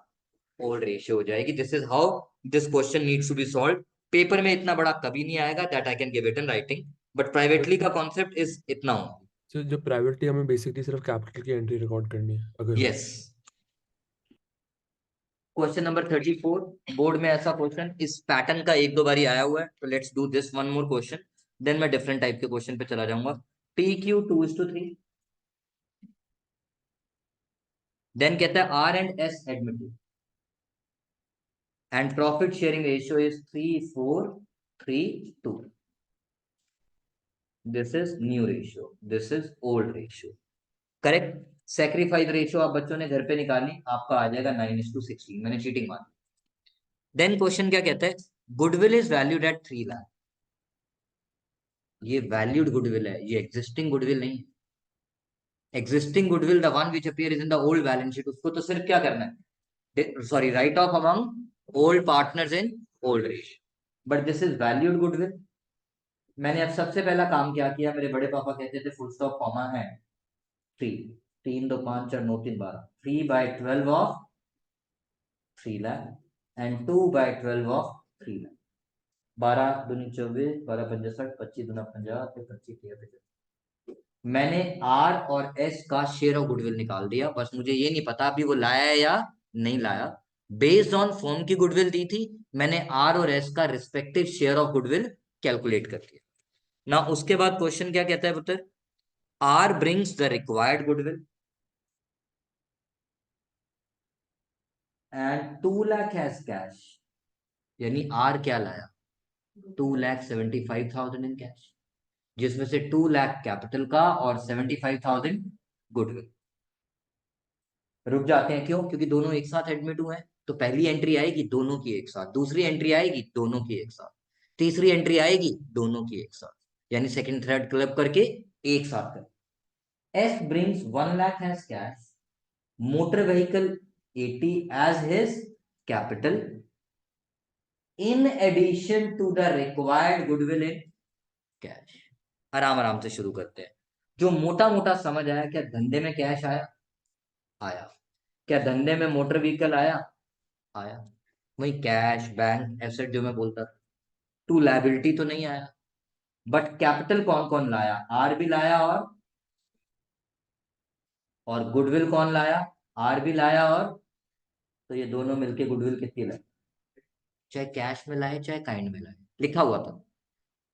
ओल्ड रेशियो हो जाएगी। This is how this question needs to be solve. Paper में इतना बड़ा कभी नहीं आएगा, that I can give it in writing, but privately का कॉन्सेप्ट इज इतना होगा। So जो प्राइवेटली हमें बेसिकली सिर्फ कैपिटल की एंट्री रिकॉर्ड करनी है अगर हो। यस। क्वेश्चन नंबर 34, बोर्ड में ऐसा क्वेश्चन इस पैटर्न का एक दो बारी आया हुआ है, तो let's do this one more question, then मैं डिफरेंट टाइप के क्वेश्चन पे चला जाऊंगा। PQ 2:3, देन कहता है R and S admitted and profit sharing ratio is 3:4:3:2, this is new ratio, this is old ratio, correct. Sacrifice ratio आप बच्चों ने घर पे निकाली, आपका आ जाएगा 9:16, मैंने चीटिंग मारी। देन क्वेश्चन क्या कहता है, goodwill is valued at 3 lakh, ये वैल्यूड गुडविल है, ये एग्जिस्टिंग गुडविल नहीं है। Existing goodwill the one which appear in the old balance sheet, उसको तो सिर्फ क्या करना है, sorry right of among old partners in old ratio, but this is valued goodwill. मैंने अब सबसे पहला काम क्या किया, मेरे बड़े पापा कहते थे फुल स्टॉप कॉमा है 3, 3 2 5 4 9 3 12, 3/12 of 3 lakh and 2/12 of 3 lakh, 12 दूनी 24, 12 पंजा 60, 25 दूना 50, 25 55। मैंने आर और एस का शेयर ऑफ गुडविल निकाल दिया, बस मुझे ये नहीं पता अभी वो लाया है या नहीं लाया। बेस्ड ऑन फॉर्म की गुडविल दी थी, मैंने आर और एस का respective share of goodwill calculate कर दिया ना। उसके बाद क्वेश्चन क्या कहता है पुत्र, R brings the required goodwill and 2 lakh has cash, यानी आर क्या लाया, 2,75,000 इन कैश, जिसमें से 2 लाख कैपिटल का और 75,000 गुडविल। रुक जाते हैं, क्यों, क्योंकि दोनों एक साथ एडमिट हुए हैं, तो पहली एंट्री आएगी दोनों की एक साथ, दूसरी एंट्री आएगी दोनों की एक साथ, तीसरी एंट्री आएगी दोनों की एक साथ, यानी सेकंड थर्ड क्लब करके एक साथ कर। S brings 1 lakh as cash, motor vehicle 80 as his capital in addition to the required goodwill in cash. आराम आराम से शुरू करते हैं। जो मोटा मोटा समझ आया, क्या धंधे में कैश आया, आया। क्या धंधे में मोटर व्हीकल आया, आया। वही कैश बैंक एसेट जो मैं बोलता था, टू लायबिलिटी तो नहीं आया, बट कैपिटल कौन कौन लाया, आर भी लाया और गुडविल कौन लाया, आर भी लाया, और तो ये दोनों मिलके गुडविल कितनी लाई, चाहे कैश में लाए चाहे काइंड में लाए, लिखा हुआ था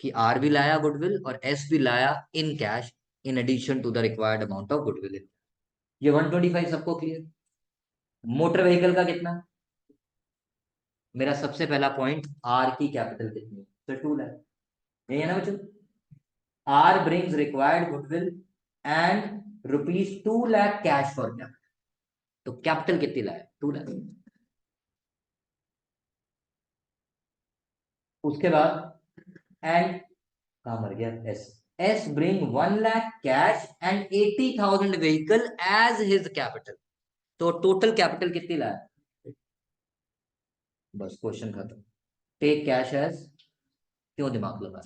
कि आर भी लाया गुडविल और एस भी लाया in cash in addition to the required amount of goodwill. ये 125 सबको क्लियर? मोटर व्हीकल का कितना? मेरा सबसे पहला पॉइंट, आर की कैपिटल कितनी है? तो 2 लाख, यही है ना बच्चों? R brings required goodwill and ₹2 lakh cash for capital, तो कैपिटल कितनी लाया? 2 लाख। उसके बाद एंड कहां मर गया? S bring 1 lakh cash and 80,000 vehicle as his capital, तो टोटल कैपिटल कितनी लाया? बस क्वेश्चन खत्म। टेक कैश एज, क्यों दिमाग लगा?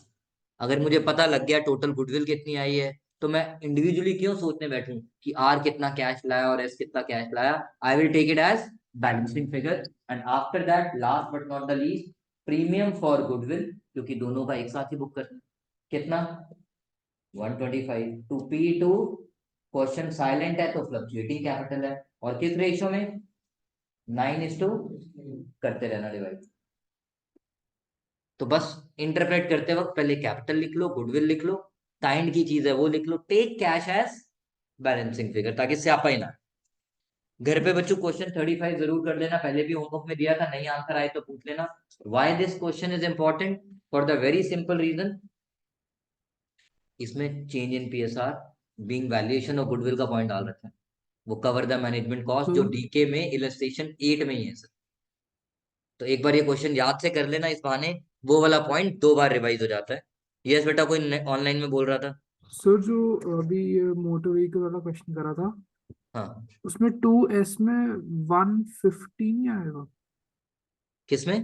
अगर मुझे पता लग गया टोटल गुडविल कितनी आई है, तो मैं इंडिविजुअली क्यों सोचने बैठूं कि आर कितना कैश लाया और एस कितना कैश लाया? I will take it as balancing figure and after that last but not the least premium for goodwill, क्योंकि दोनों का एक साथ ही बुक करना। कितना? 125 टू P2। क्वेश्चन साइलेंट है तो फ्लक्चुएटिंग कैपिटल है, और किस रेशियो में? 9:, करते रहना डिवाइड। तो बस इंटरप्रेट करते वक्त पहले कैपिटल लिख लो, गुडविल लिख लो, काइंड की चीज है वो लिख लो, take cash as balancing figure, ताकि स्यापा ही ना। घर पे बच्चों क्वेश्चन 35 जरूर कर लेना, पहले भी होमवर्क में दिया था, नहीं आंसर आए तो पूछ लेना। Why this question is important? For the very simple reason, इसमें change in PSR being valuation और गुडविल का पॉइंट डाल रखा है। वो कवर द मैनेजमेंट कॉस्ट, जो डीके में इलस्ट्रेशन 8 में ही है सर। तो एक बार ये क्वेश्चन याद से कर लेना, इस बहाने वो वाला पॉइंट 2 बार रिवाइज हो जाता है। यस बेटा, कोई ऑनलाइन में बोल रहा था? सर जो अभी ये मोटर व्हीकल वाला क्वेश्चन करा था, हाँ, उसमें 2S में 150 नहीं आएगा? किसमें?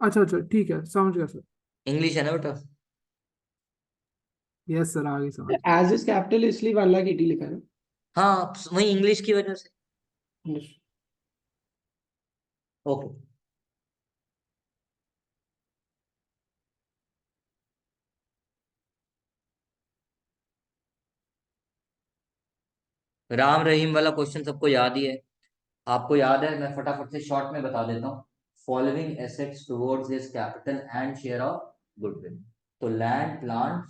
अच्छा अच्छा, ठीक है, समझ गया सर। इंग्लिश है ना बेटा? यस सर, आगे समझ गया। एज इज कैपिटल इसलिए 1,80,000 लिखा है ना। हाँ, वही इंग्लिश की वजह से। ओके, राम रहीम वाला क्वेश्चन सबको याद ही है। आपको याद है, मैं फटाफट से शॉर्ट में बता देता हूँ। Following assets towards his capital and share of goodwill, तो land plant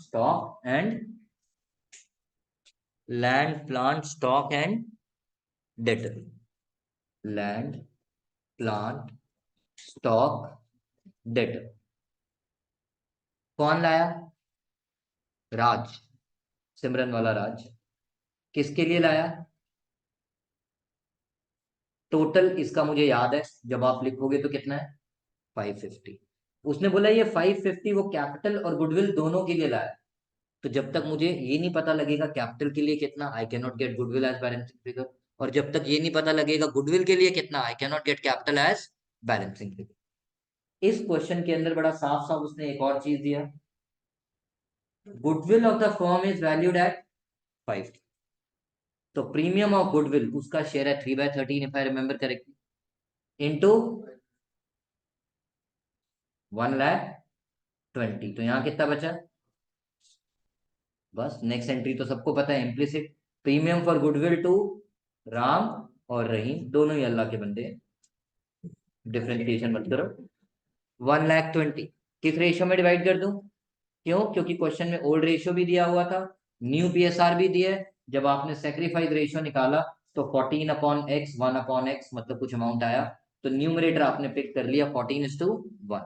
stock and debtor, land plant stock debtor कौन लाया? राज, सिमरन वाला राज। किसके लिए लाया? टोटल इसका मुझे याद है, जब आप लिखोगे तो कितना है? 550। उसने बोला ये 550 वो कैपिटल और गुडविल दोनों के लिए लाया। तो जब तक मुझे ये नहीं पता लगेगा कैपिटल के लिए कितना, I can not get goodwill as balancing figure, और जब तक ये नहीं पता लगेगा गुडविल के लिए कितना, I can not get capital as balancing figure. इस क्वेश्चन के अंदर बड़ा साफ साफ उसने एक और चीज दिया, goodwill of the firm is valued at 5, तो प्रीमियम ऑफ गुडविल उसका शेयर है 3/13 if I remember correctly, into 1,20,000। तो यहाँ कितना बचा? बस नेक्स्ट एंट्री तो सबको पता है, implicit premium for goodwill to Ram और रहीम, दोनों ही अल्लाह के बंदे हैं, डिफरेंशिएशन मत करो। 1,20,000 किस रेशियो में डिवाइड कर दूं? क्यों? क्योंकि क्वेश्चन में ओल्ड रेशियो भी दिया हुआ था, न्यू PSR भी दिया है। जब आपने सेक्रीफाइस रेशियो निकाला तो 14/x 1/x मतलब कुछ अमाउंट आया, तो न्यूमरेटर आपने पिक कर लिया 14:1।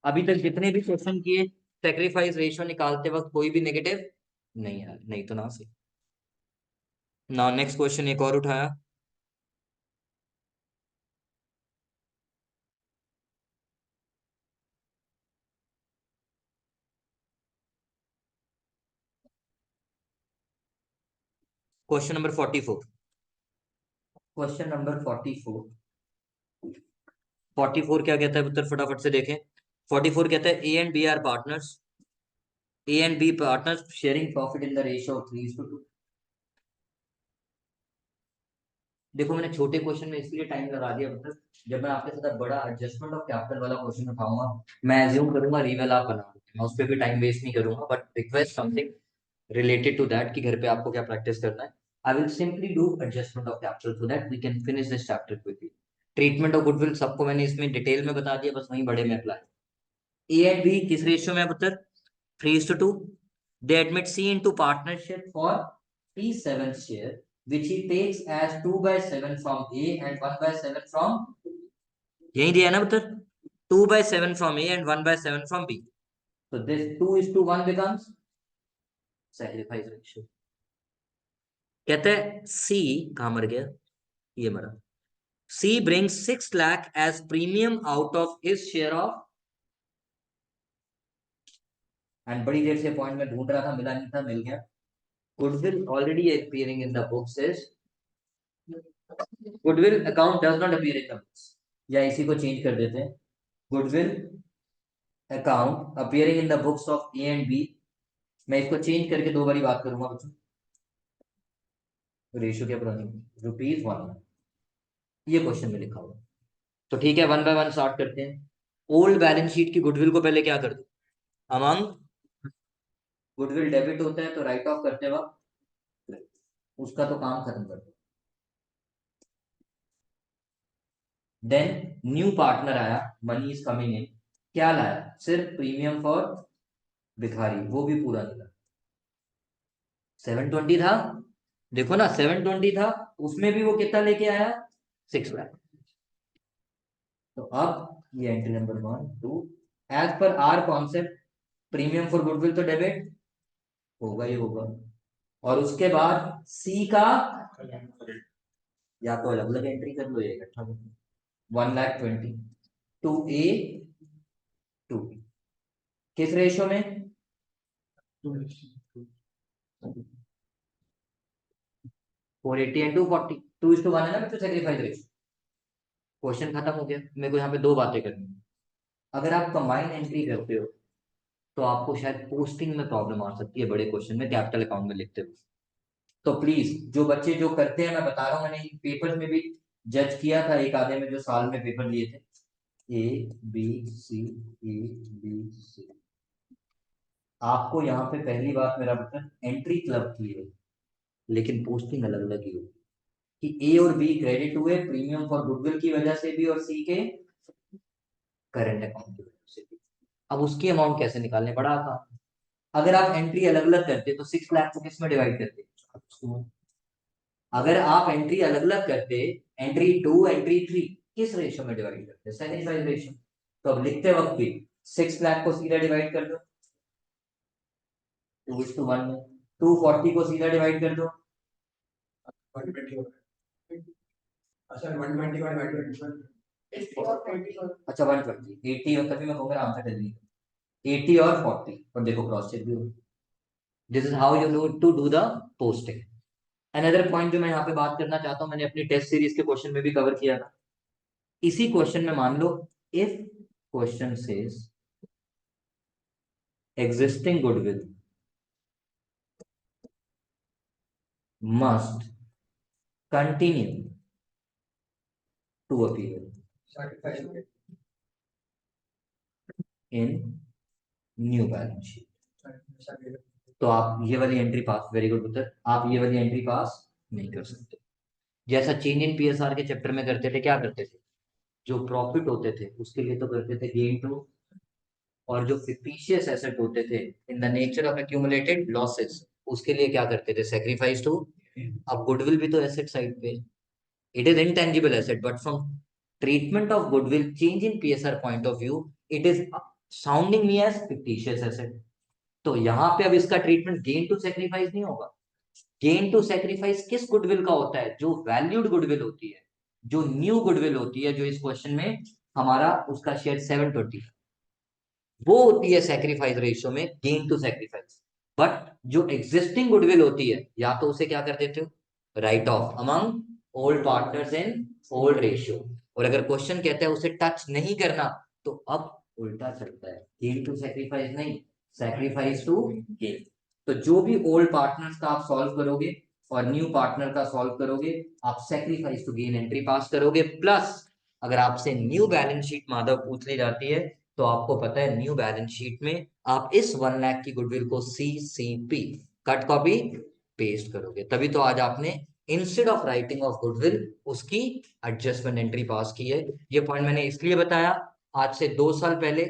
अभी तक जितने भी क्वेश्चन किए सेक्रीफाइस रेशियो निकालते वक्त कोई भी नेगेटिव नहीं है, नहीं तो ना सही। ना नेक्स्ट क्वेश्चन एक और उठाया, क्वेश्चन नंबर 44। क्वेश्चन नंबर 44 क्या कहता है पुत्र, फटाफट से देखें। 44 कहता है A and B are partners, A and B partners sharing profit in the ratio of 3:2। देखो मैंने छोटे क्वेश्चन में इसलिए टाइम लगा दिया, मतलब जब मैं आपके साथ बड़ा एडजस्टमेंट ऑफ कैपिटल वाला क्वेश्चन उठाऊंगा, मैं एज्यूम करूंगा रिवेल आप बना, मैं उस पर भी टाइम वेस्ट नहीं करूंगा, but request something related to that कि घर पे आपको क्या प्रैक्टिस करना है। I will simply do adjustment of capital so that we can finish this chapter quickly. Treatment of goodwill सबको मैंने इसमें डिटेल में बता दिया, बस वहीं बड़े में अप्लाई। ए एंड बी किस रेशियो में है पुत्र? 3:2। They admit C into partnership for P7 share, which he takes as 2/7 from A and 1/7 from, यही दिया है ना पुत्र, 2/7 from A and 1/7 from B. So this 2:1 becomes sacrifice ratio. कहते हैं C कहाँ मर गया, ये मरा. C brings 6 lakh as premium out of his share of, and बड़ी देर से पॉइंट में ढूंढ रहा था, मिला नहीं था, मिल गया. Goodwill already appearing in the books is, goodwill account does not appear in the books, या इसी को चेंज कर देते हैं. Goodwill account appearing in the books of A and B. मैं इसको चेंज करके दो बारी बात करूंगा बच्चों. रेशियो क्या पुरानी, ₹1, ये क्वेश्चन में लिखा हुआ. तो ठीक है, 1 by 1 स्टार्ट करते हैं. ओल्ड बैलेंस शीट की गुडविल को पहले क्या कर दो, अमंग गुडविल डेबिट होता है तो राइट ऑफ करते वक्त उसका तो काम खत्म कर दो. देन न्यू पार्टनर आया, मनी इज कमिंग इन, क्या लाया, सिर्फ प्रीमियम फॉर भिखारी, वो भी पूरा नहीं था. 720 था, देखो ना 720 था, उसमें भी वो कितना लेके आया, 6 लाख. तो अब ये entry number 1 2, as per R concept premium for goodwill तो डेबिट होगा ही होगा. और उसके बाद सी का या तो अलग अलग एंट्री कर लो या इकट्ठा कर लो. 1,20,000 टू ए टू बी, किस रेशो में, 480 and 240, 2:1 है ना बच्चों सेक्रीफाइस रेशो. क्वेश्चन खत्म हो गया. मेरे को यहाँ पे दो बातें करनी है. अगर आप कंबाइन एंट्री करते हो तो आपको शायद पोस्टिंग में प्रॉब्लम आ सकती है, बड़े क्वेश्चन में कैपिटल अकाउंट में लिखते हो. तो प्लीज जो बच्चे जो करते हैं, मैं बता रहा हूँ, मैंने पेपर में भी जज किया था एक आधे में जो साल में पेपर लिए थे, A, B, C. आपको यहाँ पे पहली बात मेरा बता, एंट्री क्लब की है लेकिन पोस्टिंग अलग अलग ही होगी, कि ए और बी क्रेडिट हुए प्रीमियम फॉर गुडविल की वजह से भी और सी के करंट अकाउंट की वजह से भी. अब उसकी अमाउंट कैसे निकालने, बड़ा आसान. अगर आप एंट्री अलग अलग करते तो 6 लाख को किस में डिवाइड करते, अगर आप एंट्री अलग अलग करते, एंट्री 2 एंट्री 3 किस रेशियो में डिवाइड करते, सेकेंड रेशियो. तो अब लिखते वक्त भी 6 लाख को सीधा डिवाइड कर दो 2:1 में, 240 को सीधा डिवाइड कर दो 120 होगा. अच्छा 120 का डिवाइड कर, अच्छा 120, 80 और तभी मैं कहूँगा आंसर जल्दी 80 और 40, और देखो क्रॉस चेक भी हो. This is how you need to do the posting. Another point जो मैं यहाँ पे बात करना चाहता हूँ, मैंने अपनी टेस्ट सीरीज के क्वेश्चन में भी कवर किया था. इसी क्वेश्चन में मान लो if question says existing goodwill must continue to appear in new balance sheet. तो आप ये वाली एंट्री पास, वेरी गुड पुत्र, आप ये वाली एंट्री पास नहीं कर सकते. जैसा चेंज इन पीएसआर के चैप्टर में करते थे, क्या करते थे, जो प्रॉफिट होते थे उसके लिए तो करते थे गेन टू, और जो फिक्टिशियस एसेट होते थे in the nature of accumulated losses उसके लिए क्या करते थे, सैक्रिफाइस टू. अब गुडविल भी तो एसेट साइड पे, it is intangible asset, but from treatment of goodwill change in PSR point of view it is sounding me as fictitious asset. तो यहाँ पे अब इसका ट्रीटमेंट गेन टू सैक्रिफाइस नहीं होगा. गेन टू सैक्रिफाइस किस goodwill का होता है, जो वैल्यूड गुडविल होती है, जो न्यू गुडविल होती है, जो इस क्वेश्चन में हमारा उसका शेयर 720, वो होती है सैक्रिफाइस रेशियो में गेन टू सैक्रिफाइस. बट जो एग्जिस्टिंग गुडविल होती है, या तो उसे क्या कर देते हो, right of among old partners in old ratio. और अगर क्वेश्चन कहता है उसे टच नहीं करना, तो अब उल्टा चलता है, गेन टू सैक्रिफाइस नहीं, सैक्रिफाइस टू गेन. तो जो भी ओल्ड पार्टनर्स का आप सॉल्व करोगे और न्यू पार्टनर का सॉल्व करोगे, आप sacrifice to gain entry pass करोगे. प्लस अगर आपसे न्यू बैलेंस शीट माधव पूछ ली जाती है, तो आपको पता है न्यू बैलेंस शीट में आप इस 1 लाख की गुडविल को CCP कट कॉपी पेस्ट करोगे. तभी तो आज आपने instead of writing of goodwill उसकी एडजस्टमेंट एंट्री पास की है. ये पॉइंट मैंने इसलिए बताया, आज से 2 साल पहले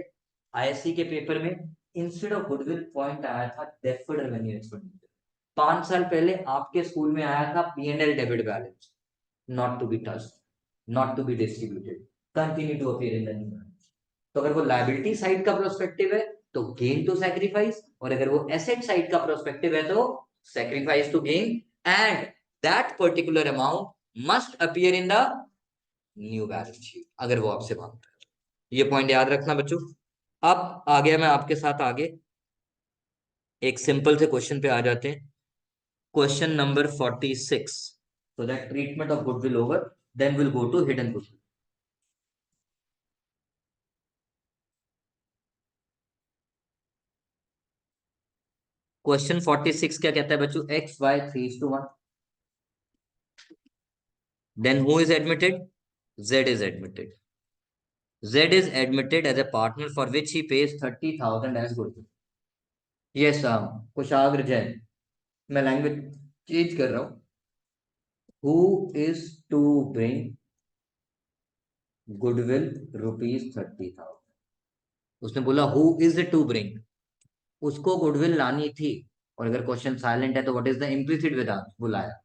ISC के पेपर में इंस्टेड ऑफ गुडविल पॉइंट आया था डेफर्ड रेवेन्यू एक्सपेंडिचर। 5 साल पहले आपके स्कूल में आया था P&L debit balance, not to be touched, not to be distributed, continue to appear in the new balance. तो अगर वो लायबिलिटी साइड का प्रोस्पेक्टिव है तो गेन टू सैक्रिफाइस, और अगर वो एसेट साइड का प्रोस्पेक्टिव है तो sacrifice to gain, and that particular amount must appear in the new balance sheet अगर वो आपसे मांगता है। ये पॉइंट याद रखना बच्चों। अब आ गया मैं आपके साथ आगे, एक सिंपल से क्वेश्चन पे आ जाते हैं। Question number 46, so that treatment of goodwill over, then we'll go to hidden goodwill. Question 46 क्या कहता है बच्चों? x y 3:1, then who is admitted? Z is admitted. Z is admitted as a partner for which he pays 30,000 as goodwill. Yes, कुशाग्र जैन, मैं language change कर रहा हूं। Who is to bring goodwill ₹30,000? उसने बोला हु इज टू ब्रिंग, उसको goodwill लानी थी, और अगर क्वेश्चन साइलेंट है तो what is the implicit without, बुलाया।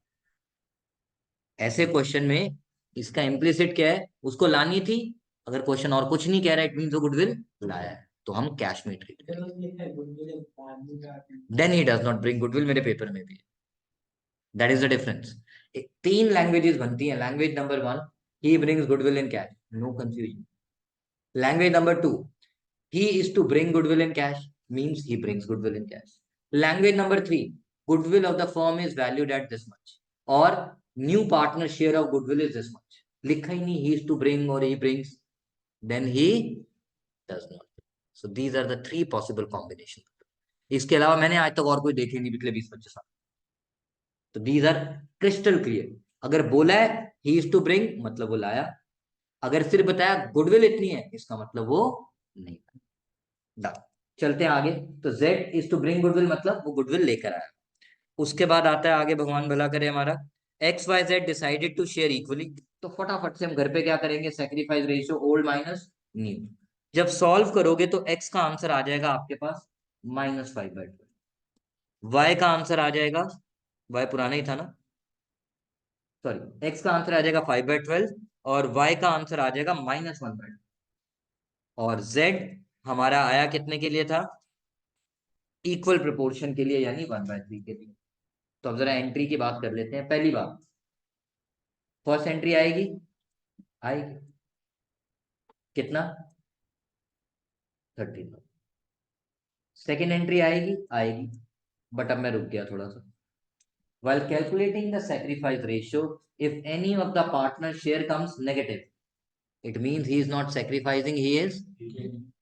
ऐसे क्वेश्चन में इसका इम्प्लिसिट क्या है? उसको लानी थी। अगर क्वेश्चन और कुछ नहीं कह रहा है, इट मींस वो गुडविल लाया है, तो हम कैश में ट्रीट करेंगे। Then he does not bring goodwill, मेरे पेपर में भी। That is the difference. 3 languages बनती हैं। Language number 1, he brings goodwill in cash, no confusion. Language number 2, he is to bring goodwill in cash, means he brings goodwill in cash. Language number 3, goodwill of the firm is valued at this much, or new partner share of goodwill is this much. लिखा ही नहीं he is to bring or he brings, then he does not. So these are the 3 possible combinations. इसके अलावा मैंने आज तक और कोई देखे नहीं पिछले 20-25 साल। तो these are crystal clear. अगर बोला है he is to bring, मतलब वो लाया। अगर सिर्फ बताया गुडविल इतनी है, इसका मतलब वो नहीं। चलते हैं आगे। तो Z is to bring goodwill, मतलब वो गुडविल लेकर आया। उसके बाद आता है आगे, भगवान भला करे हमारा, XYZ decided to share equally. तो फटाफट से हम घर पे क्या करेंगे? Sacrifice ratio old minus new. जब सॉल्व करोगे तो x का आंसर आ जाएगा आपके पास -5/12, y का आंसर आ जाएगा, y पुराना ही था ना, सॉरी, x का आंसर आ जाएगा 5/12 और y का आंसर आ जाएगा -1/12, और z हमारा आया कितने के लिए था? इक्वल प्रोपोर्शन के लिए, यानी 1/3 के लिए। तो अब जरा एंट्री की बात कर लेते हैं। पहली बात, फर्स्ट एंट्री आएगी कितना? 13। सेकेंड एंट्री आएगी, बट अब मैं रुक गया थोड़ा सा। While calculating the sacrifice ratio, if any of the partner share comes negative, it means he is not sacrificing, he is,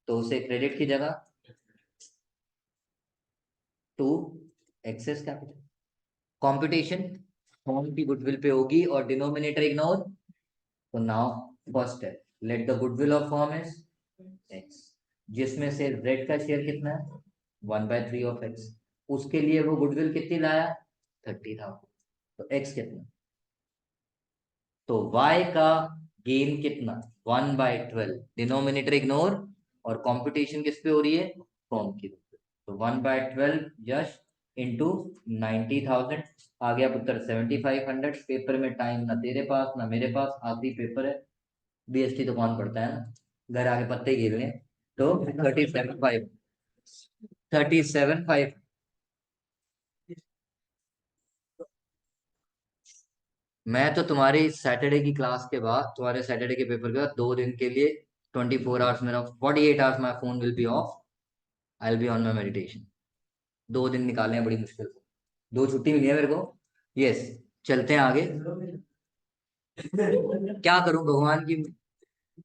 तो उसे क्रेडिट की जगह to excess capital. Competition form की गुडविल पे होगी और डिनोमिनेटर इग्नोर, तो नाउ फर्स्ट है, let the goodwill of form is x, जिसमें से z का शेयर कितना है? 1/3 ऑफ x। उसके लिए वो गुडविल कितनी लाया? 30,000। तो x कितना? तो y का गेन कितना? 1/12, डिनोमिनेटर इग्नोर, और कंपटीशन किस पे हो रही है? फॉर्म की। तो 1/12 यश इंटू 90,000 आ गया पुत्र 7500। पेपर में टाइम ना तेरे पास ना मेरे पास, आखिरी पेपर है, बीएसटी तो कौन पढ़ता है ना, घर आगे पत्ते गिर रहे। तो 37,500 मैं तो तुम्हारी सैटरडे की क्लास के बाद, तुम्हारे सैटरडे के पेपर के बाद 2 दिन के लिए 24 आवर्स मेरा 48 hours my phone will be of, I will be on my meditation. 2 दिन निकाले हैं बड़ी मुश्किल से, 2 छुट्टी मिली है मेरे को। यस, चलते हैं आगे। क्या करूं, भगवान की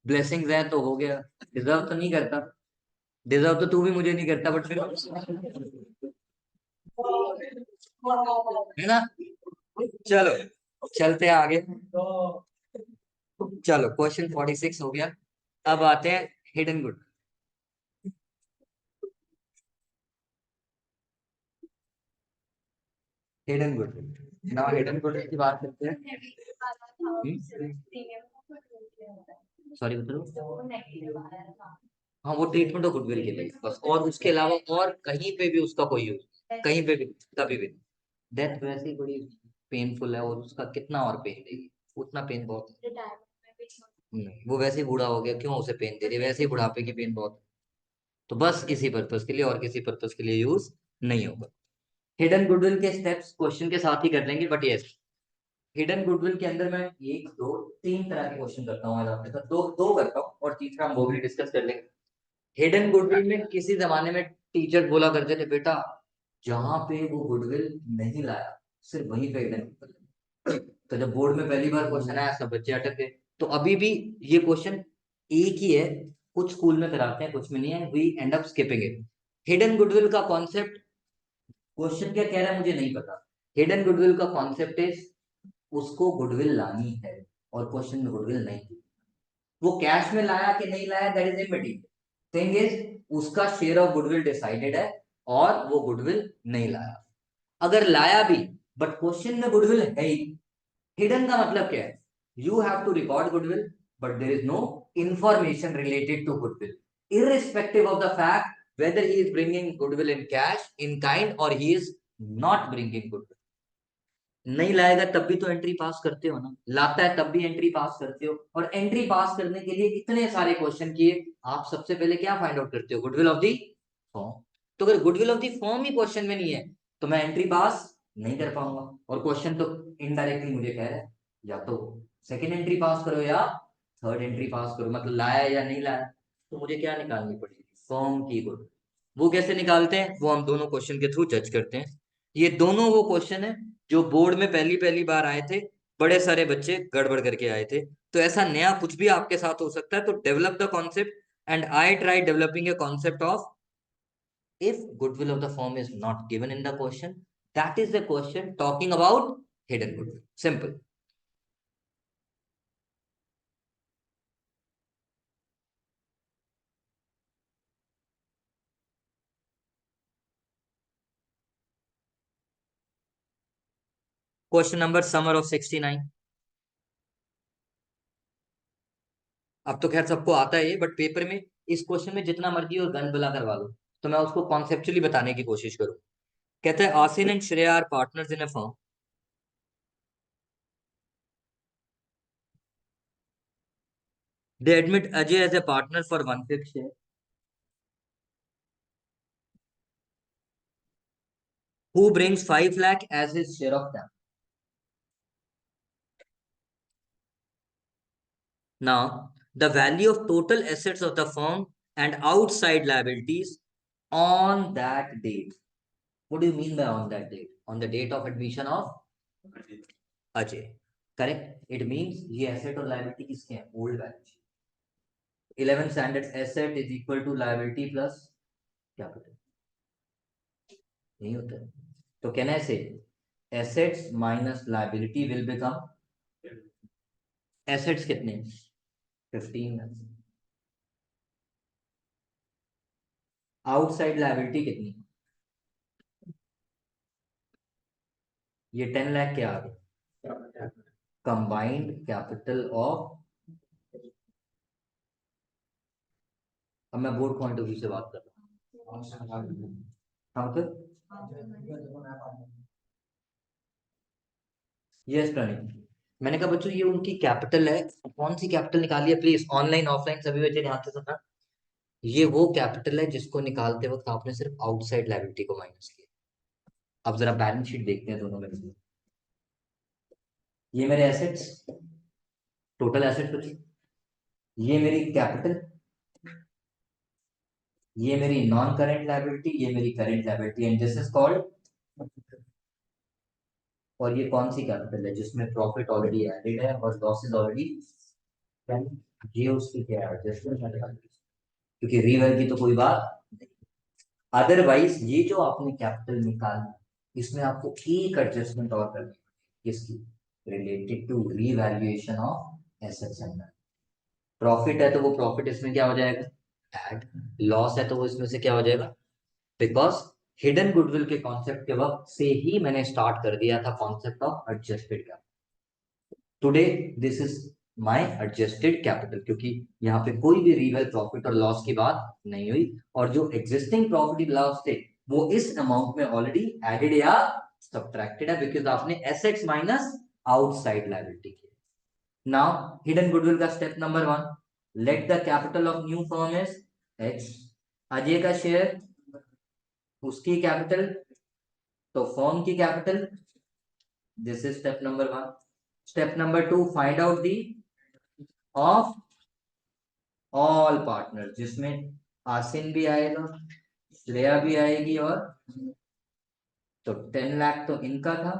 ब्लेसिंग्स है तो हो गया। डिजर्व तो नहीं करता, डिजर्व तो तू भी मुझे नहीं करता, बट फिर है ना। चलो चलते हैं आगे। चलो क्वेश्चन 46 हो गया। अब आते हैं हिडन गुड। हिडन गुड, ना हिडन गुड की बात करते हैं। सॉरी बताओ, हाँ वो ट्रीटमेंट ऑफ गुडविल के लिए बस, और उसके अलावा और कहीं पे भी उसका कोई यूज, कहीं पे भी कभी भी। डेथ वैसे ही बड़ी पेनफुल है, और उसका कितना और पेन देगी, उतना पेन बहुत है। नहीं, वो वैसे ही बूढ़ा हो गया, क्यों उसे पेन दे रही है, वैसे ही बुढ़ापे की पेन बहुत है। तो बस इसी पर्पज के लिए, और किसी पर्पज के लिए यूज नहीं होगा। हिडन गुडविल के स्टेप्स क्वेश्चन के साथ ही कर लेंगे, बट यस, हिडन गुडविल के अंदर मैं एक दो तीन तरह के क्वेश्चन करता हूँ आज आपके साथ, दो दो करता हूँ, और तीसरा हम वो भी डिस्कस कर लेंगे। हिडन गुडविल में किसी जमाने में टीचर बोला करते थे, बेटा जहां पे वो गुडविल नहीं लाया सिर्फ वहीं पे हिडन गुडविल। तो जब बोर्ड में पहली बार क्वेश्चन आया सब बच्चे अटक गए। तो अभी भी ये क्वेश्चन एक ही है, कुछ स्कूल में कराते हैं कुछ में नहीं है, we end up skipping it. Hidden goodwill का कॉन्सेप्ट, क्वेश्चन क्या कह रहा है मुझे नहीं पता। हिडन गुडविल का कॉन्सेप्ट इज, उसको गुडविल लानी है, और क्वेश्चन में गुडविल नहीं थी। वो कैश में लाया कि नहीं लाया दैट इज इम्मेटीरियल, थिंग इज उसका शेयर ऑफ गुडविल डिसाइडेड है, और वो गुडविल नहीं लाया। अगर लाया भी बट क्वेश्चन में गुडविल है ही। हिडन का मतलब क्या है, you have to record goodwill but there is no information related to goodwill, irrespective of the fact whether he is bringing goodwill in cash, in kind, or he is not bringing goodwill. नहीं लाएगा तब भी तो entry पास करते हो ना, लाता है तब भी एंट्री पास करते हो। और एंट्री पास करने के लिए इतने सारे क्वेश्चन किए, आप सबसे पहले क्या फाइंड आउट करते हो, गुडविल ऑफ दी फॉर्म। तो अगर goodwill of the form he question में नहीं है तो मैं एंट्री पास नहीं कर पाऊंगा। और क्वेश्चन तो इनडायरेक्टली मुझे कह रहा है या तो सेकेंड एंट्री पास करो या थर्ड एंट्री पास करो, मतलब लाया या नहीं लाया। तो मुझे क्या निकालनी पड़ेगी, फॉर्म की गुडविल। वो कैसे निकालते हैं, वो हम दोनों क्वेश्चन के थ्रू जज करते हैं। ये दोनों वो क्वेश्चन है जो बोर्ड में पहली पहली बार आए थे, बड़े सारे बच्चे गड़बड़ करके आए थे। तो ऐसा नया कुछ भी आपके साथ हो सकता है, तो develop the concept. And I try developing a concept of, if goodwill of the firm is not given in the question, that is the question talking about hidden goodwill. Simple. Question number summer of 69. अब तो खैर सबको आता है, but paper में इस question में जितना मर्जी और गन बला करवा लो, तो मैं उसको कॉन्सेप्चुअली बताने की कोशिश करूं। कहता है Asin and Shreya are partners in a firm. They admit Ajay as a partner for 1/5 share. Who brings 5 lakh as his share of them? Now, the value of total assets of the firm and outside liabilities on that date. What do you mean by on that date? On the date of admission of Ajay. Correct? It means ये asset और liability किसके हैं? Old balance sheet. 11 standard asset is equal to liability plus capital. नहीं होता है. तो can I say assets minus liability will become assets कितने? 15. Outside liability कितनी? ये 10 लाख क्या आ गया? कंबाइंड कैपिटल ऑफ, अब मैं बोर्ड पॉइंट ऑफ व्यू से बात कर रहा हूँ। हाँ सर, यस प्रणीत, मैंने कहा बच्चों ये उनकी कैपिटल है। कौन सी कैपिटल निकाली है, प्लीज ऑनलाइन ऑफलाइन सभी बच्चे ध्यान से सुनना। ये वो कैपिटल है जिसको निकालते वक्त आपने सिर्फ आउटसाइड लायबिलिटी को माइनस किया। अब जरा बैलेंस शीट देखते हैं दोनों में। ये मेरे एसेट्स, टोटल एसेट कुछ, ये मेरी कैपिटल, ये मेरी नॉन करेंट लायबिलिटी, ये मेरी current liability, and this is called. और ये कौन सी कैपिटल है जिसमें प्रॉफिट ऑलरेडी एडेड है और लॉसेस ऑलरेडी, ये उसकी क्या है एडजस्टमेंट, क्योंकि रीवैल्यू की तो कोई बात नहीं। अदरवाइज ये जो आपने कैपिटल निकालना, इसमें आपको एक एडजस्टमेंट और करनी है, इसकी related to revaluation of assets and liability. Profit है तो वो प्रॉफिट इसमें क्या हो जाएगा, ऐड। लॉस है तो वो इसमें से क्या हो जाएगा, बिकॉज हिडन गुडविल के कॉन्सेप्ट के वक्त से ही मैंने स्टार्ट कर दिया था concept of adjusted capital. Today this is my adjusted capital, क्योंकि यहाँ पे कोई भी रियल प्रॉफिट और लॉस की बात नहीं हुई, और जो एग्जिस्टिंग प्रॉफिट लॉस थे वो इस अमाउंट में ऑलरेडी एडेड या सब्ट्रैक्टेड है, बिकॉज आपने एसेट्स माइनस आउटसाइड लायबिलिटी की। नाउ हिडन गुडविल का step number 1, let the capital of new firm is x. Ajay का शेयर, उसकी कैपिटल, तो फर्म की capital, this is step number 1। Step number 2, find out the of all partner, जिसमें आसिन भी आएगा, श्रेया भी आएगी, और तो 10 लाख तो इनका था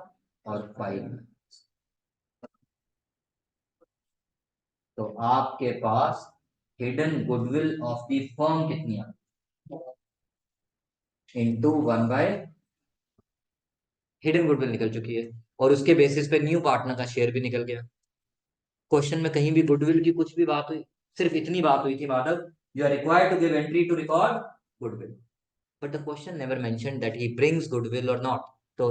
और 5 लाख। तो आपके पास hidden goodwill of the firm कितनी है, इनटू 1 बाय हिडन गुडविल निकल चुकी है, और उसके बेसिस पे न्यू पार्टनर का शेयर भी निकल गया। क्वेश्चन में कहीं भी गुडविल की कुछ भी बात हुई, सिर्फ इतनी बात हुई थी Madhav, you are required to give entry to record goodwill, but the question never mentioned that he brings goodwill और नॉट। तो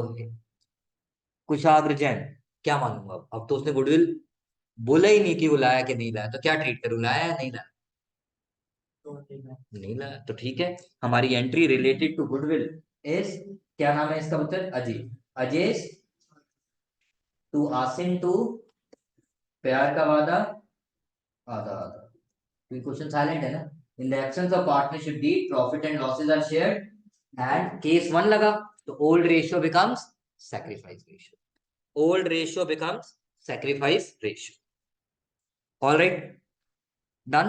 कुशाग्र जैन, क्या मानूंगा अब तो उसने गुडविल बोला ही नहीं कि वो लाया कि नहीं लाया, तो क्या ट्रीट करूं, लाया या नहीं लाया? नहीं लाया, तो ठीक है। हमारी entry related to goodwill is, क्या नाम है इसका उत्तर, अजय। अजय टू आसिन टू प्यार का वादा आधा आधा, क्वेश्चन साइलेंट है ना। In the absence of partnership deed profit and losses are shared, and case 1 लगा, तो old ratio becomes sacrifice ratio, old ratio becomes sacrifice ratio. All right, done.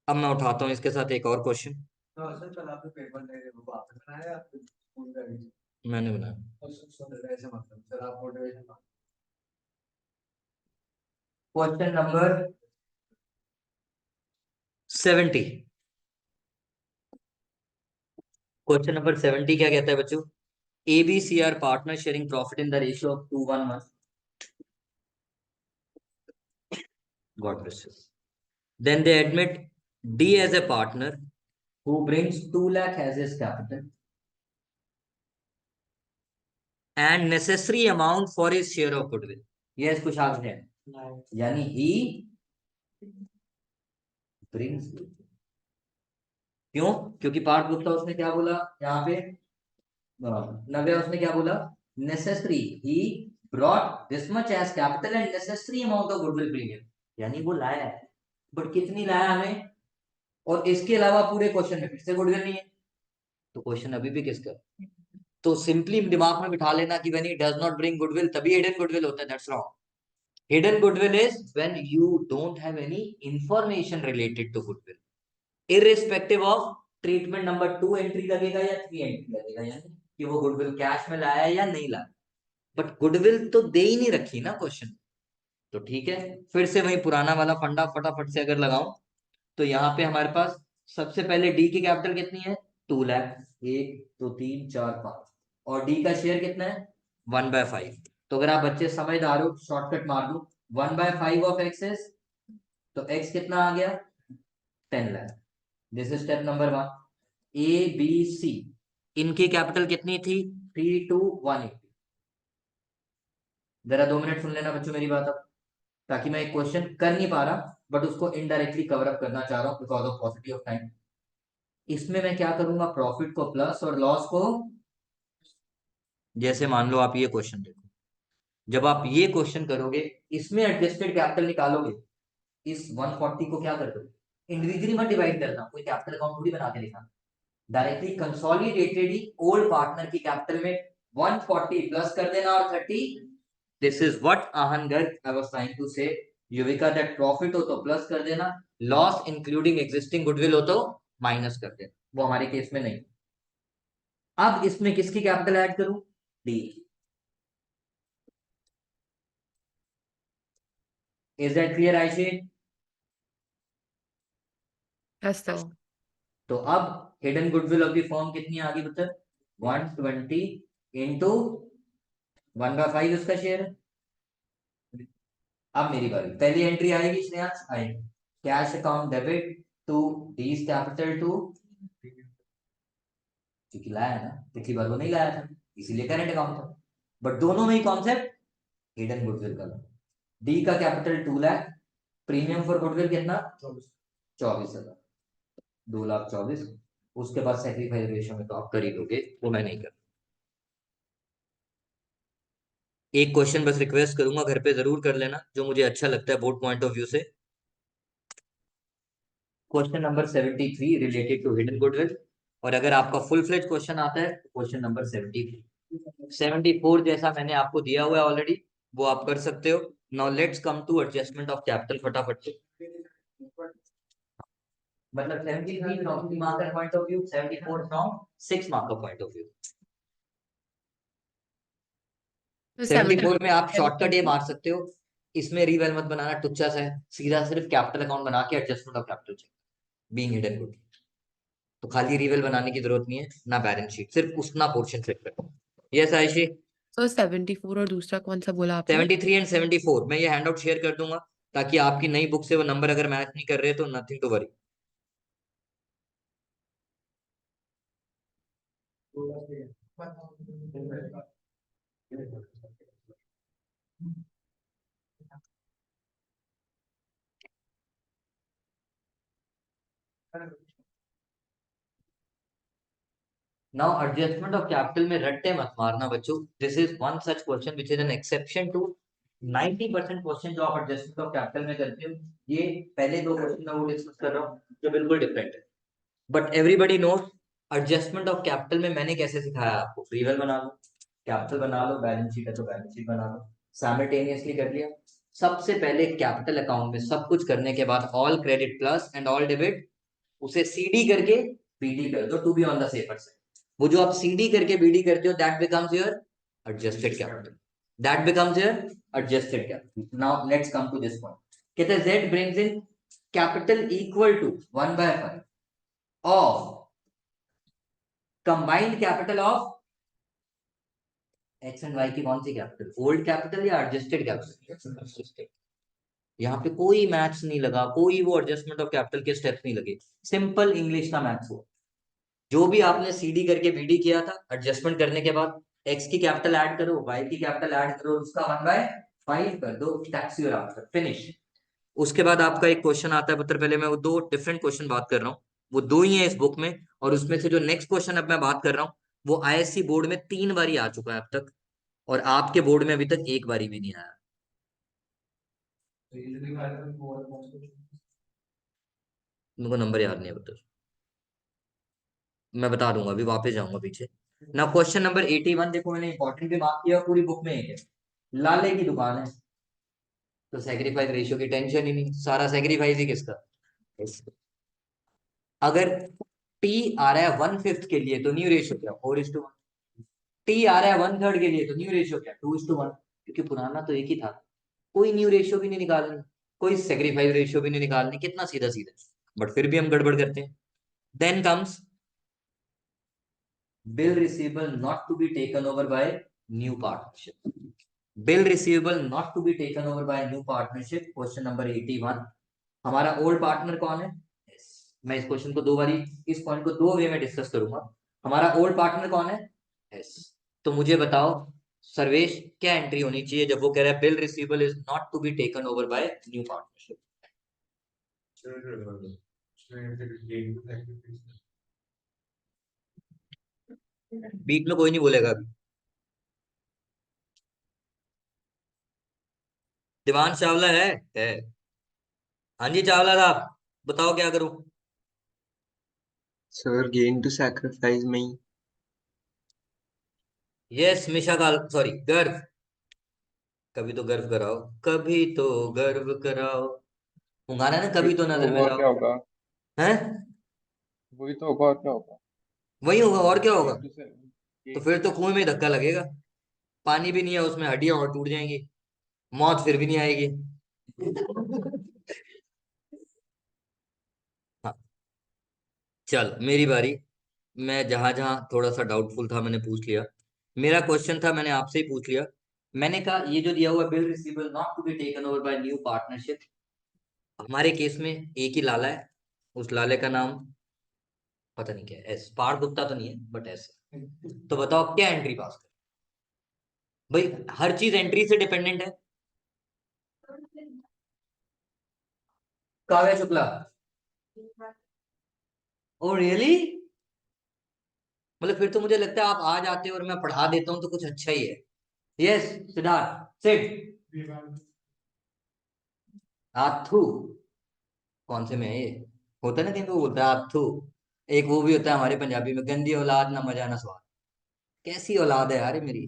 अब मैं उठाता हूं इसके साथ एक और क्वेश्चन। सर कल आपने पेपर दे रहे वो आपने बनाया आपके स्कूल का भी मैंने बनाया। और सर ऐसे मतलब सर आप motivation question number 70, question number 70 क्या कहता है बच्चों, ABC are partners sharing profit in the ratio of 2:1. God bless you. Then they admit D as a partner who brings 2 lakh as his capital and necessary amount for his share of goodwill. Yes, Kushal है, यानी he brings, क्यों? क्योंकि पार्थ गुप्ता उसने क्या बोला यहाँ पे, नव्या उसने क्या बोला, necessary, he brought this much as capital and necessary amount of goodwill premium, यानी वो लाया है, बट कितनी लाया हमें, और इसके अलावा पूरे क्वेश्चन में फिर से गुडविल नहीं है, तो क्वेश्चन अभी भी किसका? तो सिंपली दिमाग में बिठा लेना कि when it does not bring goodwill तभी हिडन गुडविल होता है, that's wrong. Hidden goodwill is when you don't have any information related to goodwill, irrespective of treatment number 2 entry लगेगा या 3 एंट्री लगेगा, यानी कि वो गुडविल कैश में लाया या नहीं लाया, बट गुडविल तो दे ही नहीं रखी ना क्वेश्चन। तो ठीक है, फिर से वही पुराना वाला फंडा फटाफट से अगर लगाऊं, तो यहाँ पे हमारे पास सबसे पहले डी की कैपिटल कितनी है, 2 लाख, 1 2 3 4 5, और डी का शेयर कितना है, 1/5। तो अगर आप बच्चे समझदार हो, शॉर्टकट मार दो, 1/5 ऑफ एक्स इज, तो एक्स कितना आ गया, 10 lakh. This is step number 1। ABC, इनकी कैपिटल कितनी थी, 32180। जरा 2 मिनट सुन लेना बच्चों मेरी बात अब, ताकि मैं एक क्वेश्चन कर नहीं पा रहा बट उसको इनडायरेक्टली कवर अप करना चाह रहा हूं because of possibility of time. इसमें मैं क्या करूंगा, प्रॉफिट को प्लस और लॉस को, जैसे मान लो आप ये क्वेश्चन देखो, जब आप ये क्वेश्चन करोगे, इसमें एडजस्टेड कैपिटल निकालोगे, इस 140 को क्या कर दोगे, इंडिविजुअली मत डिवाइड करना, कोई कैपिटल अकाउंट थोड़ी बना के लिखा, डायरेक्टली कंसोलिडेटेड ही ओल्ड पार्टनर की कैपिटल में 140 प्लस कर देना और 30। This is what Aahan Garg I was trying to say, Yuvika, that profit हो तो प्लस कर देना, लॉस इंक्लूडिंग एग्जिस्टिंग गुडविल हो तो माइनस कर देना, वो हमारे केस में नहीं। अब इसमें किसकी कैपिटल ऐड करूं, D. Is that clear Ayse? Yes, sir. तो अब hidden goodwill of the firm कितनी आ गई पुत्र, 120 इंटू 1/5 उसका शेयर है। अब मेरी बारी, पहली एंट्री आएगी श्रेयांश, आएगी cash account debit to D's capital to, क्योंकि लाया ना, पिछली बार वो नहीं लाया था इसीलिए करेंट अकाउंट था, बट दोनों में ही कॉन्सेप्ट हिडन गुडविल का। डी का capital 2 lakh premium for goodwill कितना? 24,000, 2,24,000। उसके बाद सेक्रीफाइस रेशियो में तो आप कर ही दोगे, वो मैं नहीं कर। एक क्वेश्चन बस रिक्वेस्ट करूंगा, घर पे जरूर कर लेना, जो मुझे अच्छा लगता है बोर्ड पॉइंट ऑफ व्यू से। Question number 73 related to hidden goodwill. और अगर आपका फुल फ्लेज क्वेश्चन आता है तो क्वेश्चन नंबर 74 जैसा मैंने आपको दिया हुआ है ऑलरेडी, वो आप कर सकते हो। Now let's come to adjustment of capital फटाफट से। मतलब 73 from 3 mark point of view, 74 from 6 mark point of view. 74 में आप शॉर्टकट ये मार सकते हो, इसमें रीवैल मत बनाना, टुच्चा सा है, सीधा सिर्फ कैपिटल अकाउंट बना के adjustment of capital check, being hidden good. तो खाली रीवेल बनाने की जरूरत नहीं है ना, बैलेंस शीट, सिर्फ उतना पोर्शन चेक करो। यस आयशी। तो 74 और दूसरा कौन सा बोला आपने? 73 एंड 74 मैं ये हैंडआउट शेयर कर दूंगा, ताकि आपकी नई बुक से वो नंबर अगर मैच नहीं कर रहे तो nothing to worry. Now adjustment of capital में रट्टे मत मारना बच्चों, this is one such question which is an exception to 90% question जो आप एडजस्टमेंट ऑफ कैपिटल में करते हो। ये पहले दो क्वेश्चन मैं वो डिस्कस कर रहा हूँ जो बिल्कुल डिफरेंट है, but everybody knows adjustment of capital में मैंने कैसे सिखाया आपको। रीवेल बना लो, कैपिटल बना लो, बैलेंस शीट है तो बैलेंस शीट बना लो, साइमल्टेनियसली कर लिया। सबसे पहले कैपिटल अकाउंट में सब कुछ करने के बाद all credit plus and all debit, उसे सीडी करके बीडी कर दो, to be on the safer side. वो जो आप सीडी करके बीडी करते हो that becomes your adjusted capital, that becomes your adjusted capital. Now let's come to this point. कहते हैं z brings in capital equal to 1/5 of combined capital of x and y की कौन सी capital, old capital या adjusted capital. यहाँ पे कोई maths नहीं लगा, कोई वो एडजस्टमेंट ऑफ कैपिटल के स्टेप्स नहीं लगे, सिंपल इंग्लिश का मैथ्स हुआ। जो भी आपने सीडी करके बीडी किया था, एडजस्टमेंट करने के बाद x की कैपिटल ऐड करो, y की कैपिटल ऐड करो, उसका 1/5 कर दो, दैट्स योर आंसर, फिनिश। उसके बाद आपका एक क्वेश्चन आता है, मतलब पहले मैं वो दो डिफरेंट क्वेश्चन बात कर रहा हूँ, वो दो ही है इस बुक में, और उसमें से जो नेक्स्ट क्वेश्चन अब मैं बात कर रहा हूँ वो आईएससी बोर्ड में 3 बारी आ चुका है अब तक, और आपके बोर्ड में अभी तक एक बारी भी नहीं आया। मेरे को नंबर याद नहीं है बता, मैं बता दूंगा, अभी वापस जाऊंगा पीछे ना। क्वेश्चन नंबर 81 देखो, मैंने इंपॉर्टेंट भी मार्क किया, पूरी बुक में एक है। लाले की दुकान है तो सेक्रीफाइस रेशियो की टेंशन ही नहीं, सारा सेक्रीफाइस ही किसका। अगर टी आ रहा है 1/5 के लिए तो न्यू रेशियो क्या, 4:1। टी आ रहा है 1/3 के लिए तो न्यू रेशियो क्या, 2:1, क्योंकि पुराना तो एक ही था। कोई न्यू रेशियो भी नहीं निकालनी, कोई सेक्रीफाइस रेशियो भी नहीं निकालनी, कितना सीधा सीधा, बट फिर भी हम गड़बड़ करते हैं। Then comes bill receivable not to be taken over by new partnership, bill receivable not to be taken over by new partnership, question number 81। हमारा ओल्ड पार्टनर कौन है? yes. मैं इस क्वेश्चन को दो बारी, इस पॉइंट को दो वे में डिस्कस करूंगा। हमारा ओल्ड पार्टनर कौन है? yes. तो मुझे बताओ सर्वेश, क्या एंट्री होनी चाहिए जब वो कह रहा है bill receivable is not to be taken over by new partnership? बीच में कोई नहीं बोलेगा अभी। दिवान चावला है। हाँ जी चावला साहब, बताओ क्या करूं? सर गेन टू सैक्रिफाइस में ही। यस मिशा का, सॉरी गर्व, कभी तो गर्व कराओ, कभी तो गर्व कराओ, वो गाना है ना, कभी तो नजर में और क्या लाओ। होगा? हैं? वही तो होगा, और क्या होगा? वही होगा, और क्या होगा? गेन टू तो गेन फिर टू तो कुएं में ही धक्का लगेगा, पानी भी नहीं है उसमें, हड्डियां और टूट जाएंगी, मौत फिर भी नहीं आएगी। हाँ, चल मेरी बारी। मैं जहां जहां थोड़ा सा डाउटफुल था मैंने पूछ लिया, मेरा क्वेश्चन था मैंने आपसे ही पूछ लिया। मैंने कहा ये जो दिया हुआ bill receivable not to be taken over by new partnership, हमारे केस में एक ही लाला है, उस लाले का नाम पता नहीं क्या है, एस पार गुप्ता तो नहीं है बट एस। तो बताओ क्या एंट्री पास कर, भाई हर चीज एंट्री से डिपेंडेंट है। काव्या शुक्ला। Oh really? मतलब फिर तो मुझे लगता है आप आ जाते हो और मैं पढ़ा देता हूँ तो कुछ अच्छा ही है। Yes Siddharth seat. आथू कौन से में है ये? होता है ना कहीं पे वो बोलता है आथू। एक वो भी होता है हमारे पंजाबी में, गंदी औलाद ना मजा ना स्वाद। कैसी औलाद है यार ये मेरी।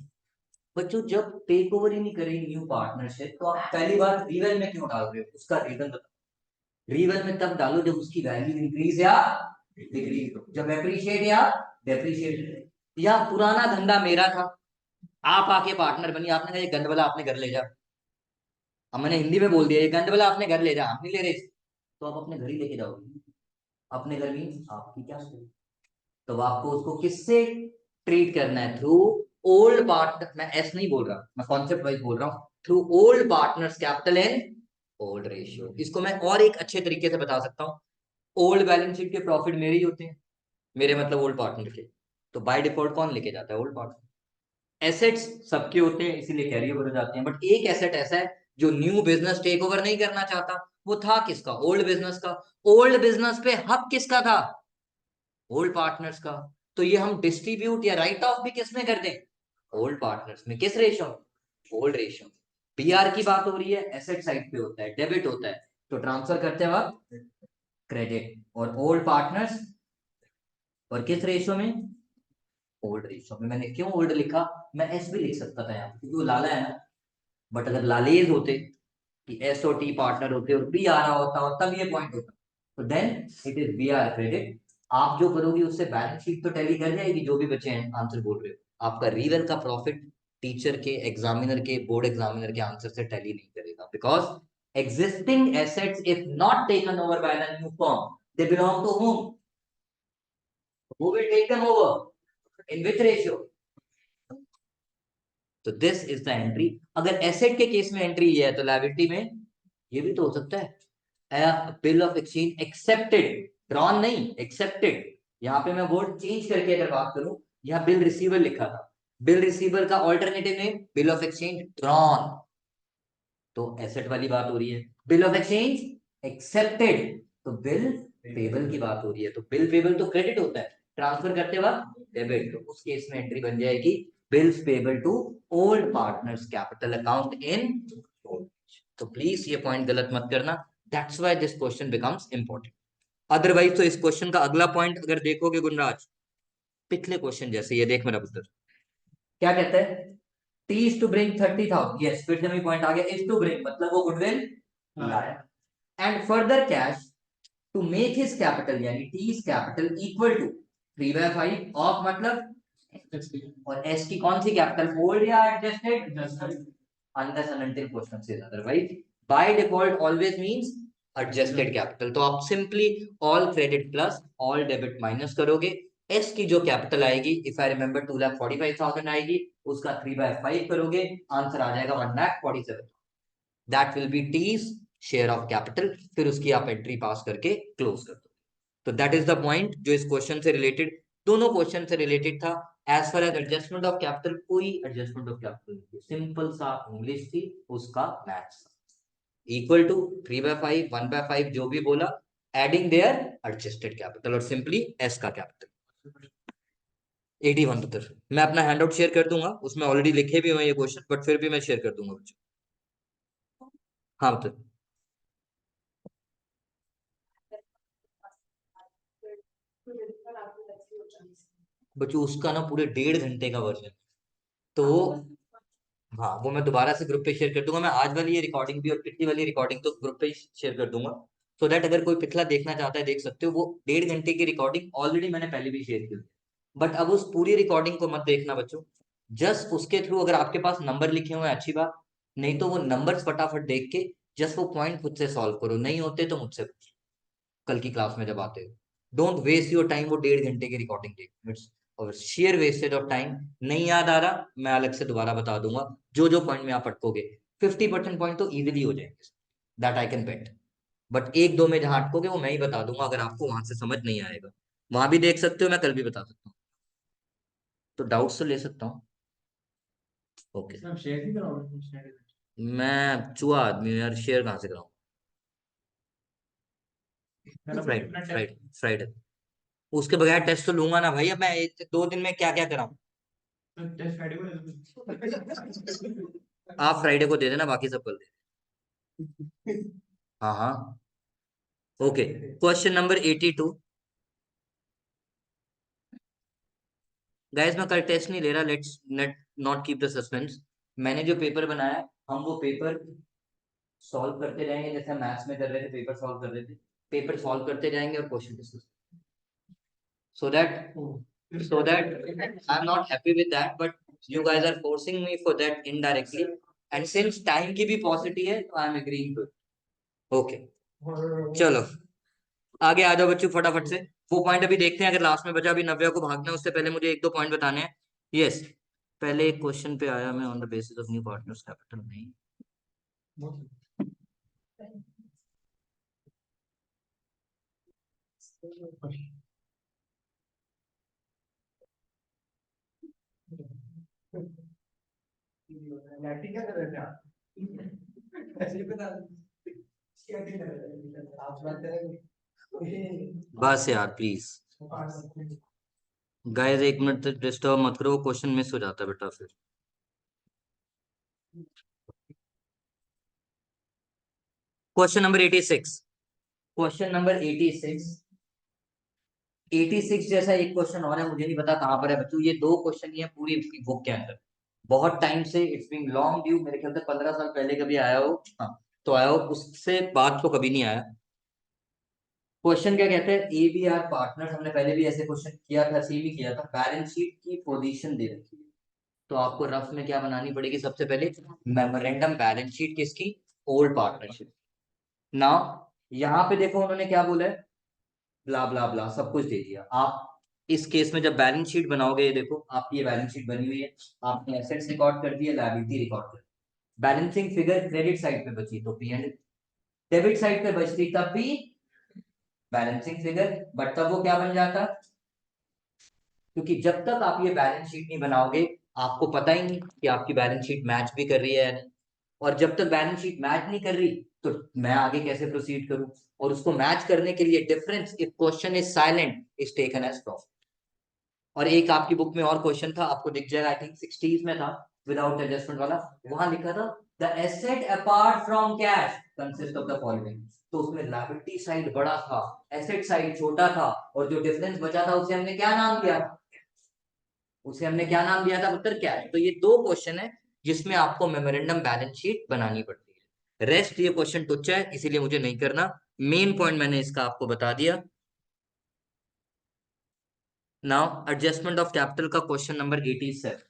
बच्चों जब टेक ओवर ही नहीं करेगी न्यू पार्टनरशिप तो आप पहली बार रिवेल में क्यों डाल रहे हो? उसका रीजन बताओ। रिवेल में तब डालो जब उसकी वैल्यू इंक्रीज या डिक्रीज हो, जब एप्रिशिएट या डेप्रिशिएट। या पुराना धंधा मेरा था, आप आके पार्टनर बनी, आपने कहा ये गंद वाला आपने घर ले जा। अब मैंने हिंदी में बोल दिया ये गंद वाला आपने घर ले जा, हम नहीं ले रहे इसे। तो आप अपने घर ही लेके जाओगे। अपने घर मीन्स आपकी क्या स्टोरी। तो आपको उसको किससे ट्रीट करना है? Through old partner. मैं एस नहीं बोल रहा, मैं कॉन्सेप्ट वाइज बोल रहा हूं। Through old partners capital and old ratio. इसको मैं और एक अच्छे तरीके से बता सकता हूँ। ओल्ड बैलेंस शीट के प्रॉफिट मेरे ही होते हैं, मेरे मतलब ओल्ड पार्टनर के। तो बाय डिफॉल्ट कौन लेके जाता है? Old partner. एसेट्स सबके होते हैं इसीलिए कैरी ओवर हो जाते हैं, बट एक एसेट ऐसा है जो न्यू बिजनेस टेक ओवर नहीं करना चाहता। वो था किसका? ओल्ड बिजनेस का। ओल्ड बिजनेस पे हक किसका था? ओल्ड पार्टनर्स का। तो ये हम डिस्ट्रीब्यूट या राइट ऑफ भी किस में कर दें? ओल्ड पार्टनर्स में। किस रेशियो में? ओल्ड रेशियो में। पीआर की बात हो रही है, एसेट साइड पे होता है, डेबिट होता है, तो ट्रांसफर करते वक्त क्रेडिट। और ओल्ड पार्टनर्स और किस रेशियो में? ओल्ड रेशियो में। मैंने क्यों ओल्ड लिखा? मैं एस भी लिख सकता था यहाँ पे, क्योंकि वो लाला है ना। बट अगर लालेज होते कि एस और टी पार्टनर होते और बी आ रहा होता और तब ये पॉइंट होता, तो then it is B R credit. आप जो करोगे उससे बैलेंस शीट तो टैली कर जाएगी, जो भी बचे हैं आंसर बोल रहे हो। आपका रियल का प्रॉफिट टीचर के, एग्जामिनर के, बोर्ड एग्जामिनर के आंसर से टैली नहीं करेगा, because existing assets if not taken over by the new firm they belong to whom? Who will take them over? In which ratio? तो this is the entry. अगर asset के case में entry ये है तो liability में ये भी तो हो सकता है। Bill of exchange accepted, drawn नहीं, एक्सेप्टेड। यहाँ पे मैं वर्ड चेंज करके अगर बात करूं, यहाँ बिल रिसीवर लिखा था, बिल रिसीवर का alternative name bill of exchange drawn. तो एसेट वाली बात हो रही है। बिल ऑफ एक्सचेंज एक्सेप्टेड, तो बिल पेबल की बात हो रही है। तो बिल पेबल तो क्रेडिट होता है, ट्रांसफर करते वक्त डेबिट। तो उस केस में एंट्री बन जाएगी bills payable to old partners capital account in. तो प्लीज ये पॉइंट गलत मत करना। That's why this question becomes important. Otherwise तो इस क्वेश्चन का अगला पॉइंट अगर देखोगे गुणराज, पिछले क्वेश्चन जैसे, ये देख मेरा पुत्र क्या कहता है? T is to bring 30,000। Yes, फिर से वही पॉइंट आ गया, इज टू ब्रिंग मतलब वो गुडविल लाया। And further cash to make his capital, यानी T is capital equal to 3/5 of मतलब, और एस की कौन सी कैपिटल? ओल्ड या adjusted? unless and until question says otherwise. By default always means adjusted capital। तो आप simply all credit plus all debit minus करोगे। एस की जो कैपिटल आएगी, इफ आई रिमेंबर 2,45,000 आएगी, उसका 3/5 करोगे, आंसर आ जाएगा 1,47,000। That will be T's share of capital. फिर उसकी आप एंट्री पास करके क्लोज कर दो। तो दैट इज द पॉइंट जो इस क्वेश्चन से रिलेटेड, दोनों क्वेश्चन से रिलेटेड था। As far as adjustment of capital, कोई एडजस्टमेंट ऑफ कैपिटल नहीं, सिंपल सा इंग्लिश थी, उसका मैथ्स इक्वल टू 3/5 1/5 जो भी बोला, एडिंग देयर एडजस्टेड कैपिटल और सिंपली एस का कैपिटल 81 पुत्र। मैं अपना हैंडआउट शेयर कर दूंगा, उसमें ऑलरेडी लिखे भी हुए ये क्वेश्चन, बट फिर भी मैं शेयर कर दूंगा बच्चों। हाँ पुत्र। बच्चों उसका ना पूरे 1.5 घंटे का वर्जन, तो हाँ वो मैं दोबारा से ग्रुप पे शेयर कर दूंगा। मैं आज वाली ये रिकॉर्डिंग भी और पिछली वाली रिकॉर्डिंग तो ग्रुप पे शेयर कर दूंगा, सो दैट अगर कोई पिछला देखना चाहता है देख सकते हो। वो 1.5 घंटे की रिकॉर्डिंग ऑलरेडी मैंने पहले भी शेयर की, बट अब उस पूरी रिकॉर्डिंग को मत देखना बच्चों। जस्ट उसके थ्रू अगर आपके पास नंबर लिखे हुए हैं अच्छी बात, नहीं तो वो नंबर्स फटाफट देख के जस्ट वो पॉइंट खुद से सॉल्व करो, नहीं होते तो मुझसे पूछो कल की क्लास में जब आते हो। डोंट वेस्ट योर टाइम वो 1.5 घंटे की रिकॉर्डिंग देख, इट्स और शेयर वेस्टेज ऑफ टाइम। नहीं याद आ रहा मैं अलग से दोबारा बता दूंगा, जो जो पॉइंट में आप अटकोगे 50% पॉइंट तो इजीली हो जाएंगे, that I can bet. But एक दो में जहां अटकोगे वो मैं ही बता दूंगा, अगर आपको वहां से समझ नहीं आएगा वहां भी देख सकते हो, मैं कल भी बता सकता हूँ। तो डाउट्स तो ले सकता हूँ। ओके मैं चूहा आदमी हूँ यार, शेयर कहाँ से कराऊं? फ्राइडे उसके बगैर टेस्ट तो लूंगा ना भाई। अब मैं 2 दिन में क्या क्या कराऊं। आप फ्राइडे को दे देना, बाकी सब कल दे। हाँ हाँ ओके। Question number 82। गाइस मैं कल टेस्ट नहीं ले रहा, let's not keep the suspense. मैंने जो पेपर बनाया हम वो पेपर सॉल्व करते जाएंगे, जैसे हम मैथ्स में कर रहे थे, पेपर सॉल्व कर रहे थे। पेपर सॉल्व करते जाएंगे और question discuss, so that I'm not happy with that, but you guys are forcing me for that indirectly, and since time की भी paucity है तो I'm agreeing to it. Okay, चलो आगे आ जाओ बच्चों फटाफट से। वो पॉइंट अभी देखते हैं, अगर लास्ट में बचा। अभी नव्या को भागना है, उससे पहले मुझे 1-2 पॉइंट बताने हैं। यस पहले एक क्वेश्चन पे आया मैं, on the basis of new partners capital नहीं। लैटिन क्या कर रहे थे आप? ऐसे ही बता दो। क्या कर रहे थे आप? बात करेंगे बस यार प्लीज गाइस 1 मिनट तक डिस्टर्ब मत करो, क्वेश्चन मिस हो जाता है बेटा फिर। Question number 86। क्वेश्चन नंबर 86 जैसा एक क्वेश्चन और है, मुझे नहीं पता कहां पर है बच्चों। ये 2 क्वेश्चन ही है पूरी बुक के अंदर। बहुत टाइम से इट्स बीन लॉन्ग ड्यू, मेरे ख्याल से 15 साल पहले कभी आया हो। हाँ तो आया हो, उससे बाद तो कभी नहीं आया। क्वेश्चन क्या कहते हैं, ABR पार्टनर्स, हमने पहले भी ऐसे क्वेश्चन किया था, सेम ही किया था। बैलेंस शीट की पोजीशन दे रखी है, तो आपको रफ में क्या बनानी पड़ेगी सबसे पहले, मेमोरेंडम बैलेंस शीट किसकी, ओल्ड पार्टनरशिप। नाउ यहाँ पे देखो उन्होंने क्या बोला है, ब्ला ब्ला ब्ला सब कुछ दे दिया। आप इस केस में जब बैलेंस शीट बनाओगे, ये देखो आपकी ये बैलेंस शीट बनी हुई है, आपने एसेट्स रिकॉर्ड कर दिए, लायबिलिटी रिकॉर्ड कर दी। बैलेंसिंग फिगर क्रेडिट साइड पे बची तो P एंड डेबिट साइड पे बचती तब भी बैलेंसिंग फिगर, बट तब वो क्या बन जाता, क्योंकि जब तक आप ये बैलेंस शीट नहीं बनाओगे आपको पता ही नहीं कि आपकी बैलेंस शीट मैच भी कर रही है या नहीं। और जब तक बैलेंस शीट मैच नहीं कर रही तो मैं आगे कैसे प्रोसीड करूं। और उसको मैच करने के लिए difference if question is silent is taken as profit. और एक आपकी बुक में और क्वेश्चन था, आपको दिख जाएगा, आई थिंक 60s में था, विदाउट एडजस्टमेंट वाला। वहां लिखा था the asset apart from cash consist of the following. तो उसमें लायबिलिटी साइड बड़ा था, एसेट साइड छोटा था, और जो डिफरेंस बचा था उसे हमने क्या नाम दिया, उत्तर क्या है। तो ये 2 क्वेश्चन है जिसमें आपको मेमोरेंडम बैलेंस शीट बनानी पड़ती है। रेस्ट ये क्वेश्चन टुच्चा है, इसीलिए मुझे नहीं करना। मेन पॉइंट मैंने इसका आपको बता दिया। नाउ एडजस्टमेंट ऑफ कैपिटल का question number 87।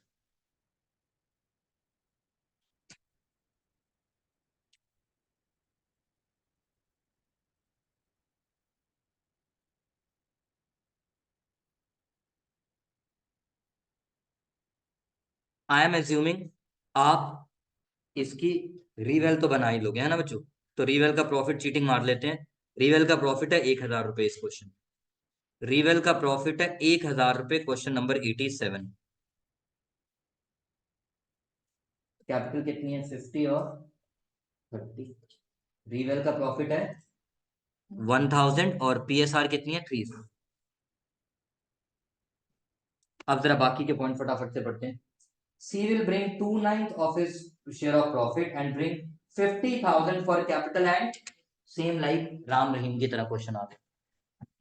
I am assuming आप इसकी रीवेल तो बना ही लोगे, है ना बच्चों। तो रीवेल का प्रॉफिट चीटिंग मार लेते हैं। रीवेल का प्रॉफिट है 1000 रुपए इस क्वेश्चन। रीवेल का प्रॉफिट है 1000 रुपए, क्वेश्चन नंबर 87। कैपिटल कितनी है, 50 और 30। रीवेल का प्रॉफिट है 1000 और PSR कितनी है, 3। अब जरा बाकी के पॉइंट फटाफट से पढ़ते हैं। C will bring 2/9 of his share of profit and bring 50,000 for capital and same like Ram Rahim की तरह क्वेश्चन आ गए।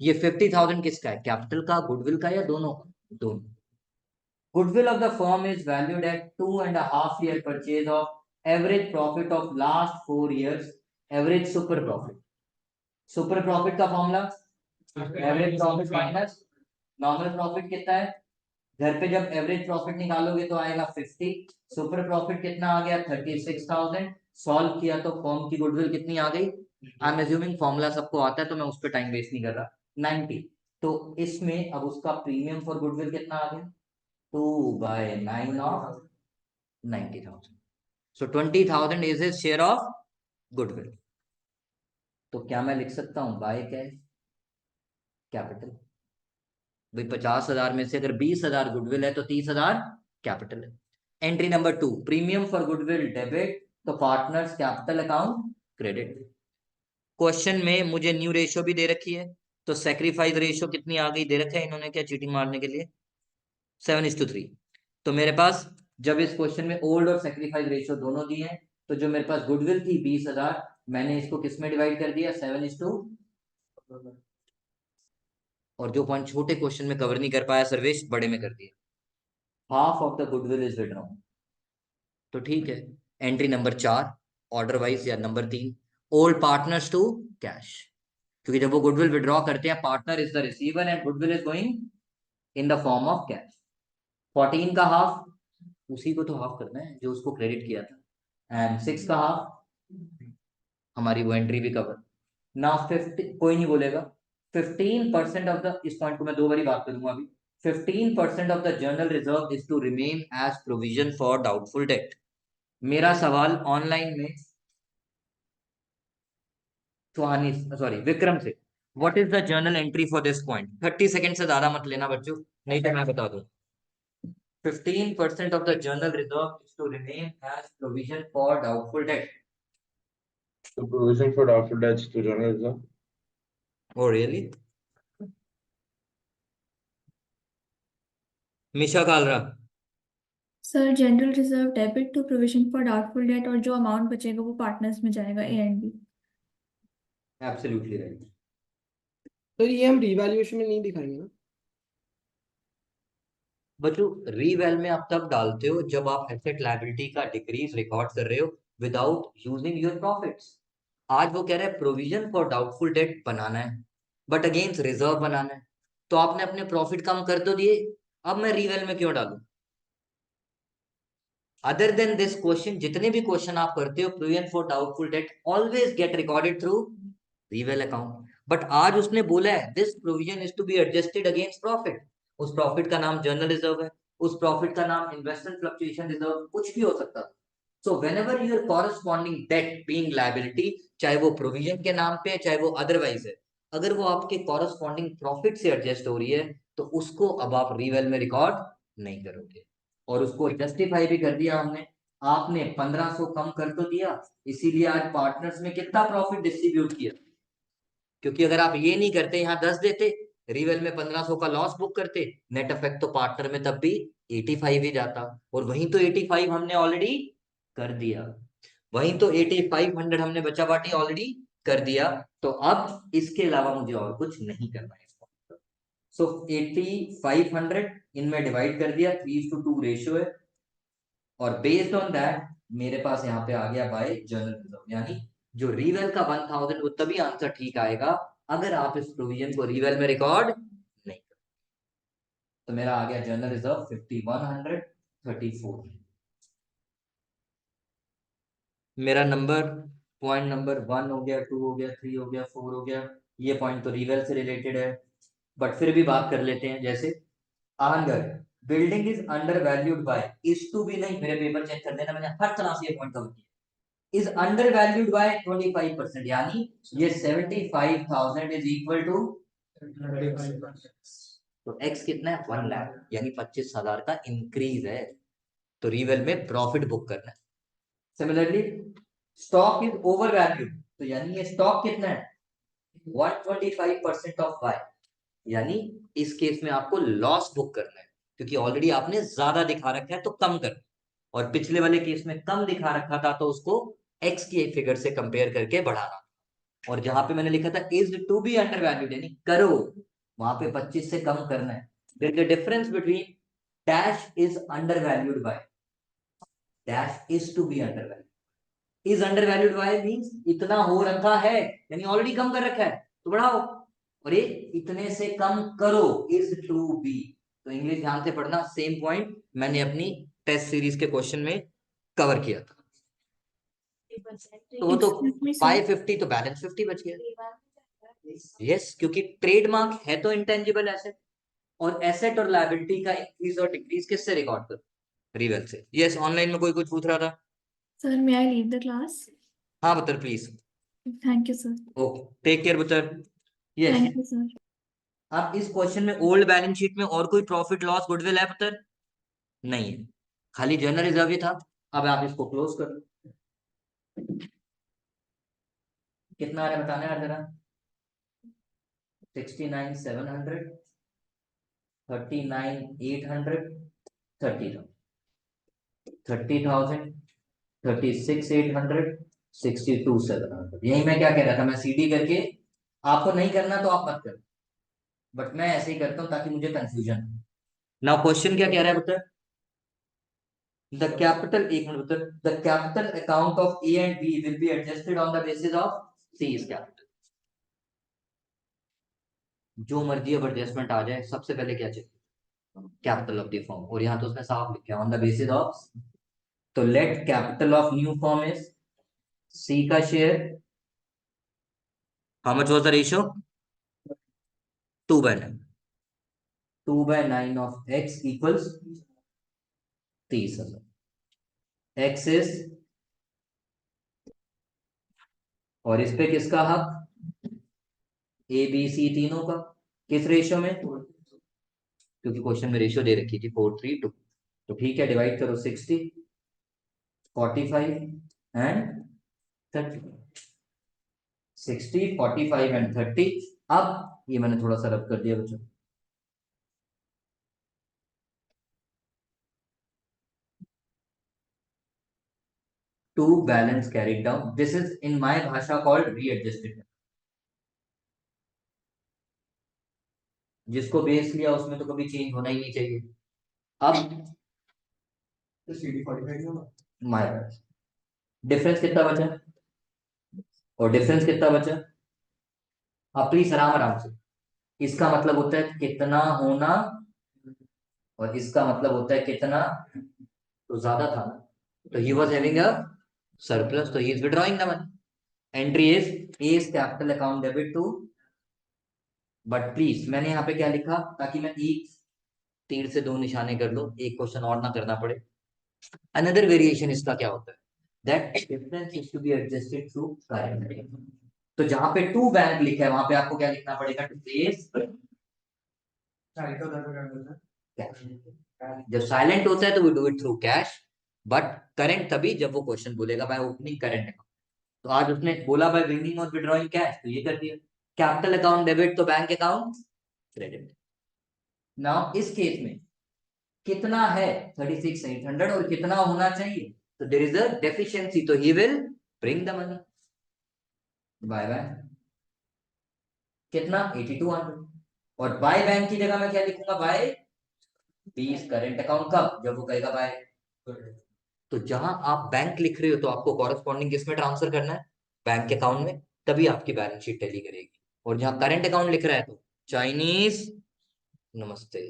ये 50,000 किसका है, कैपिटल का, गुडविल का, या दोनों का, दोनों। Goodwill of the firm is valued at 2.5 year purchase of average profit of last 4 years, average super profit। Super profit का formula average profit minus normal profit कितना है। घर पे जब एवरेज प्रॉफिट निकालोगे तो आएगा 50। सुपर प्रॉफिट कितना आ गया, 36,000। सॉल्व किया तो फर्म की गुडविल कितनी आ गई, आई एम एज्यूमिंग फॉर्मूला सबको आता है तो मैं उस पर टाइम वेस्ट नहीं कर रहा, 90। तो इसमें अब उसका प्रीमियम फॉर गुडविल कितना आ गया, 2/9 of 90,000। So 20,000 is his share of goodwill. तो क्या मैं लिख सकता हूं बाय कैश कैपिटल। भाई 50,000 में से अगर 20,000 गुडविल है तो 30,000 कैपिटल है। Entry number 2, premium for goodwill debit, तो partners capital account credit. Question में मुझे न्यू रेशियो भी दे रखी है, तो सेक्रीफाइस रेशियो कितनी आ गई दे रखा है इन्होंने क्या चीटिंग मारने के लिए, 7:3। तो मेरे पास जब इस क्वेश्चन में ओल्ड और सेक्रीफाइस रेशियो दोनों दिए हैं, तो जो मेरे पास गुडविल थी 20,000, मैंने इसको किस में डिवाइड कर दिया, 7:, और जो पॉइंट छोटे क्वेश्चन में कवर नहीं कर पाया सर्वेश, बड़े में कर दिया, half of the goodwill is withdrawn. तो ठीक है, एंट्री नंबर 4 ऑर्डर वाइज, या number 3 old partners to cash, क्योंकि जब वो गुडविल विड्रॉ करते हैं partner is the receiver and goodwill is going in the form of cash. 14 का हाफ, उसी को तो हाफ करना है जो उसको क्रेडिट किया था, एंड 6 का हाफ हमारी वो एंट्री भी कवर ना। 50 कोई नहीं बोलेगा, 15% ऑफ द, इस पॉइंट को मैं 2 बारी बात करूंगा अभी, 15% of the general reserve is to remain as provision for doubtful debt. मेरा सवाल ऑनलाइन में सुहानी, सॉरी विक्रम से, what is the journal entry for this point. 30 second से ज्यादा मत लेना बच्चों, नहीं तो मैं बता दूं। 15% of the journal reserve is to remain as provision for doubtful debt. The provision for doubtful debts to journal reserve. Oh, really? Misha Kalra, sir general reserve debit to provision for doubtful debt, और जो amount बचेगा वो partners में जाएगा, A and B. Absolutely right. तो ये हम revaluation में नहीं दिखाएंगे ना? बच्चों रीवैल में आप तब डालते हो जब आप एसेट लायबिलिटी का डिक्रीज रिकॉर्ड कर रहे हो विदाउट यूजिंग योर प्रॉफिट्स। आज वो कह रहे हैं प्रोविजन फॉर डाउटफुल डेट बनाना है, बट अगेंस्ट रिजर्व बनाना है, तो आपने अपने प्रॉफिट कम कर तो दिए, अब मैं रीवैल में क्यों डालूं। अदर देन दिस क्वेश्चन, जितने भी क्वेश्चन आप करते हो provision for doubtful debt always get recorded through reval account, but आज उसने बोला है this provision is to be adjusted against profit. उस प्रॉफिट का नाम जर्नल रिजर्व है, उस प्रॉफिट का नाम इन्वेस्टमेंट फ्लक्चुएशन रिजर्व, कुछ भी हो सकता है। So whenever your corresponding debt being liability, चाहे वो प्रोविजन के नाम पे है चाहे वो अदरवाइज है, अगर वो आपके कॉरस्पॉन्डिंग प्रॉफिट से एडजस्ट हो रही है तो उसको अब आप रीवेल में रिकॉर्ड नहीं करोगे। और उसको जस्टिफाई भी कर दिया हमने, आपने 1500 कम कर तो दिया, इसीलिए आज पार्टनर्स में कितना प्रॉफिट डिस्ट्रीब्यूट किया। क्योंकि अगर आप ये नहीं करते, यहाँ 10 देते, रिवेल में 1500 का लॉस बुक करते, नेट इफेक्ट तो पार्टनर में तब भी 85 ही जाता, और वहीं तो 85 हमने ऑलरेडी कर दिया, वहीं तो 8500 हमने बचा बाटी ऑलरेडी कर दिया। तो अब इसके अलावा मुझे और कुछ नहीं करना है। सो 8500 इनमें डिवाइड कर दिया, 3:2 रेशियो है, और बेस्ड ऑन दैट मेरे पास यहाँ पे आ गया बाय जर्नल रिजर्व, यानी जो रीवेल का 1000 वो तभी आंसर ठीक आएगा अगर आप इस प्रोविजन को रीवेल में रिकॉर्ड नहीं करते। तो मेरा आ गया जर्नल रिजर्व 5134। मेरा नंबर पॉइंट नंबर 1 हो गया, 2 हो गया, 3 हो गया, 4 हो गया, ये पॉइंट तो रीवेल से रिलेटेड है, बट फिर भी बात कर लेते हैं। जैसे Anand, building is under valued by, is to भी नहीं, मेरे पेपर चेक कर देना, मैंने हर तरह से ये पॉइंट कवर किया, is undervalued by 25%, यानी ये 75,000 इज इक्वल टू, तो x कितना है 1 लाख, यानी 25,000 का इंक्रीज है, तो रीवेल में प्रॉफिट बुक करना है। Similarly stock is over valued, तो यानी ये स्टॉक कितना है 125% ऑफ y, यानी इस केस में आपको लॉस बुक करना है, क्योंकि ऑलरेडी आपने ज्यादा दिखा रखा है तो कम कर, और पिछले वाले केस में कम दिखा रखा था तो उसको x की फिगर से कंपेयर करके बढ़ाना, और जहां पे मैंने लिखा था is to be under valued यानी करो, वहां पे 25 से कम करना है। There is a difference between dash is under valued by, dash is to be under valued, is under valued by means इतना हो रखा है, यानी ऑलरेडी कम कर रखा है तो बढ़ाओ, और ये इतने से कम करो इज टू बी। तो इंग्लिश ध्यान से पढ़ना, सेम पॉइंट मैंने अपनी टेस्ट सीरीज के क्वेश्चन में कवर किया था। तो वो तो 550 तो बैलेंस 50 बच गया। यस, क्योंकि ट्रेडमार्क है तो इंटेंजिबल एसेट, और एसेट और लायबिलिटी का इंक्रीज और डिक्रीज किससे रिकॉर्ड कर, रीवेल से। यस, ऑनलाइन में कोई कुछ पूछ रहा था। Sir may I leave the class? हाँ पुत्र please. Thank you sir. Okay, take care पुत्र। Yes, thank you sir. अब इस क्वेश्चन में ओल्ड बैलेंस शीट में और कोई प्रॉफिट लॉस गुडविल है पुत्र? नहीं है, खाली जनरल रिजर्व ही था। अब आप इसको क्लोज कर लो। कितना आ रहा है बताना यार जरा। 69,700, 39,800, 30,000, 36,800, 62,700। यही मैं क्या कह रहा था, मैं सीडी करके, आपको नहीं करना तो आप मत करो, बट मैं ऐसे ही करता हूँ ताकि मुझे कंफ्यूजन। नाउ क्वेश्चन क्या कह रहा है बता। द कैपिटल, एक मिनट बता, the capital account of A and B will be adjusted on the basis of C is capital. जो मर्जी अब एडजस्टमेंट आ जाए, सबसे पहले क्या चाहिए, कैपिटल ऑफ द फॉर्म। और यहाँ तो उसने साफ लिखा है ऑन द बेसिस ऑफ। तो let capital of new firm is C का शेयर, how much was the ratio, 2/9। 2/9 of X equals 30,000। X is, और इस पे किसका हक, ए बी सी तीनों का, किस रेशियो में, क्योंकि क्वेश्चन में रेशियो दे रखी थी 4:3:2। तो ठीक है, डिवाइड करो 60, 45 एंड 30। 60, 45 एंड 30। अब ये मैंने थोड़ा सा रब कर दिया बच्चों। To balance carried down, this is in my भाषा कॉल्ड रीएडजस्टेड। जिसको बेस लिया उसमें तो कभी चेंज होना ही नहीं चाहिए। अब CD 45 माय डिफरेंस कितना बचा, और डिफरेंस कितना बचा, अब प्लीज आराम आराम से। इसका मतलब होता है कितना होना, और इसका मतलब होता है कितना, तो ज्यादा था ना, तो he was having a surplus, तो he is withdrawing the money. Entry is A is capital account debit to, but please मैंने यहाँ पे क्या लिखा ताकि मैं एक तीर से दो निशाने कर लो, एक क्वेश्चन और ना करना पड़े। अनदर वेरिएशन इसका क्या होता है, that difference is to be adjusted through current. तो जहां पे टू बैंक लिखा है वहां पे आपको क्या लिखना पड़ेगा, टू प्लेस कैश। जब साइलेंट होता है तो we do it through cash, but current तभी जब वो क्वेश्चन बोलेगा बाय ओपनिंग करेंट अकाउंट। तो आज उसने बोला बाय ब्रिंगिंग और विड्रॉइंग कैश, तो ये कर दिया। कैपिटल अकाउंट डेबिट तो बैंक अकाउंट क्रेडिट। नाउ इस केस में कितना है 36,800 और कितना होना चाहिए, तो देयर इज अ डेफिशिएंसी, तो he will bring the money by by कितना 8200। और बाय बैंक की जगह मैं क्या लिखूंगा, बाय 20 करेंट अकाउंट, कब, जब वो कहेगा बाय। तो जहां आप बैंक लिख रहे हो तो आपको कॉरेस्पॉन्डिंग किसमें ट्रांसफर करना है, बैंक अकाउंट में, तभी आपकी बैलेंस शीट टैली करेगी। और जहां करंट अकाउंट लिख रहा है तो चाइनीज नमस्ते,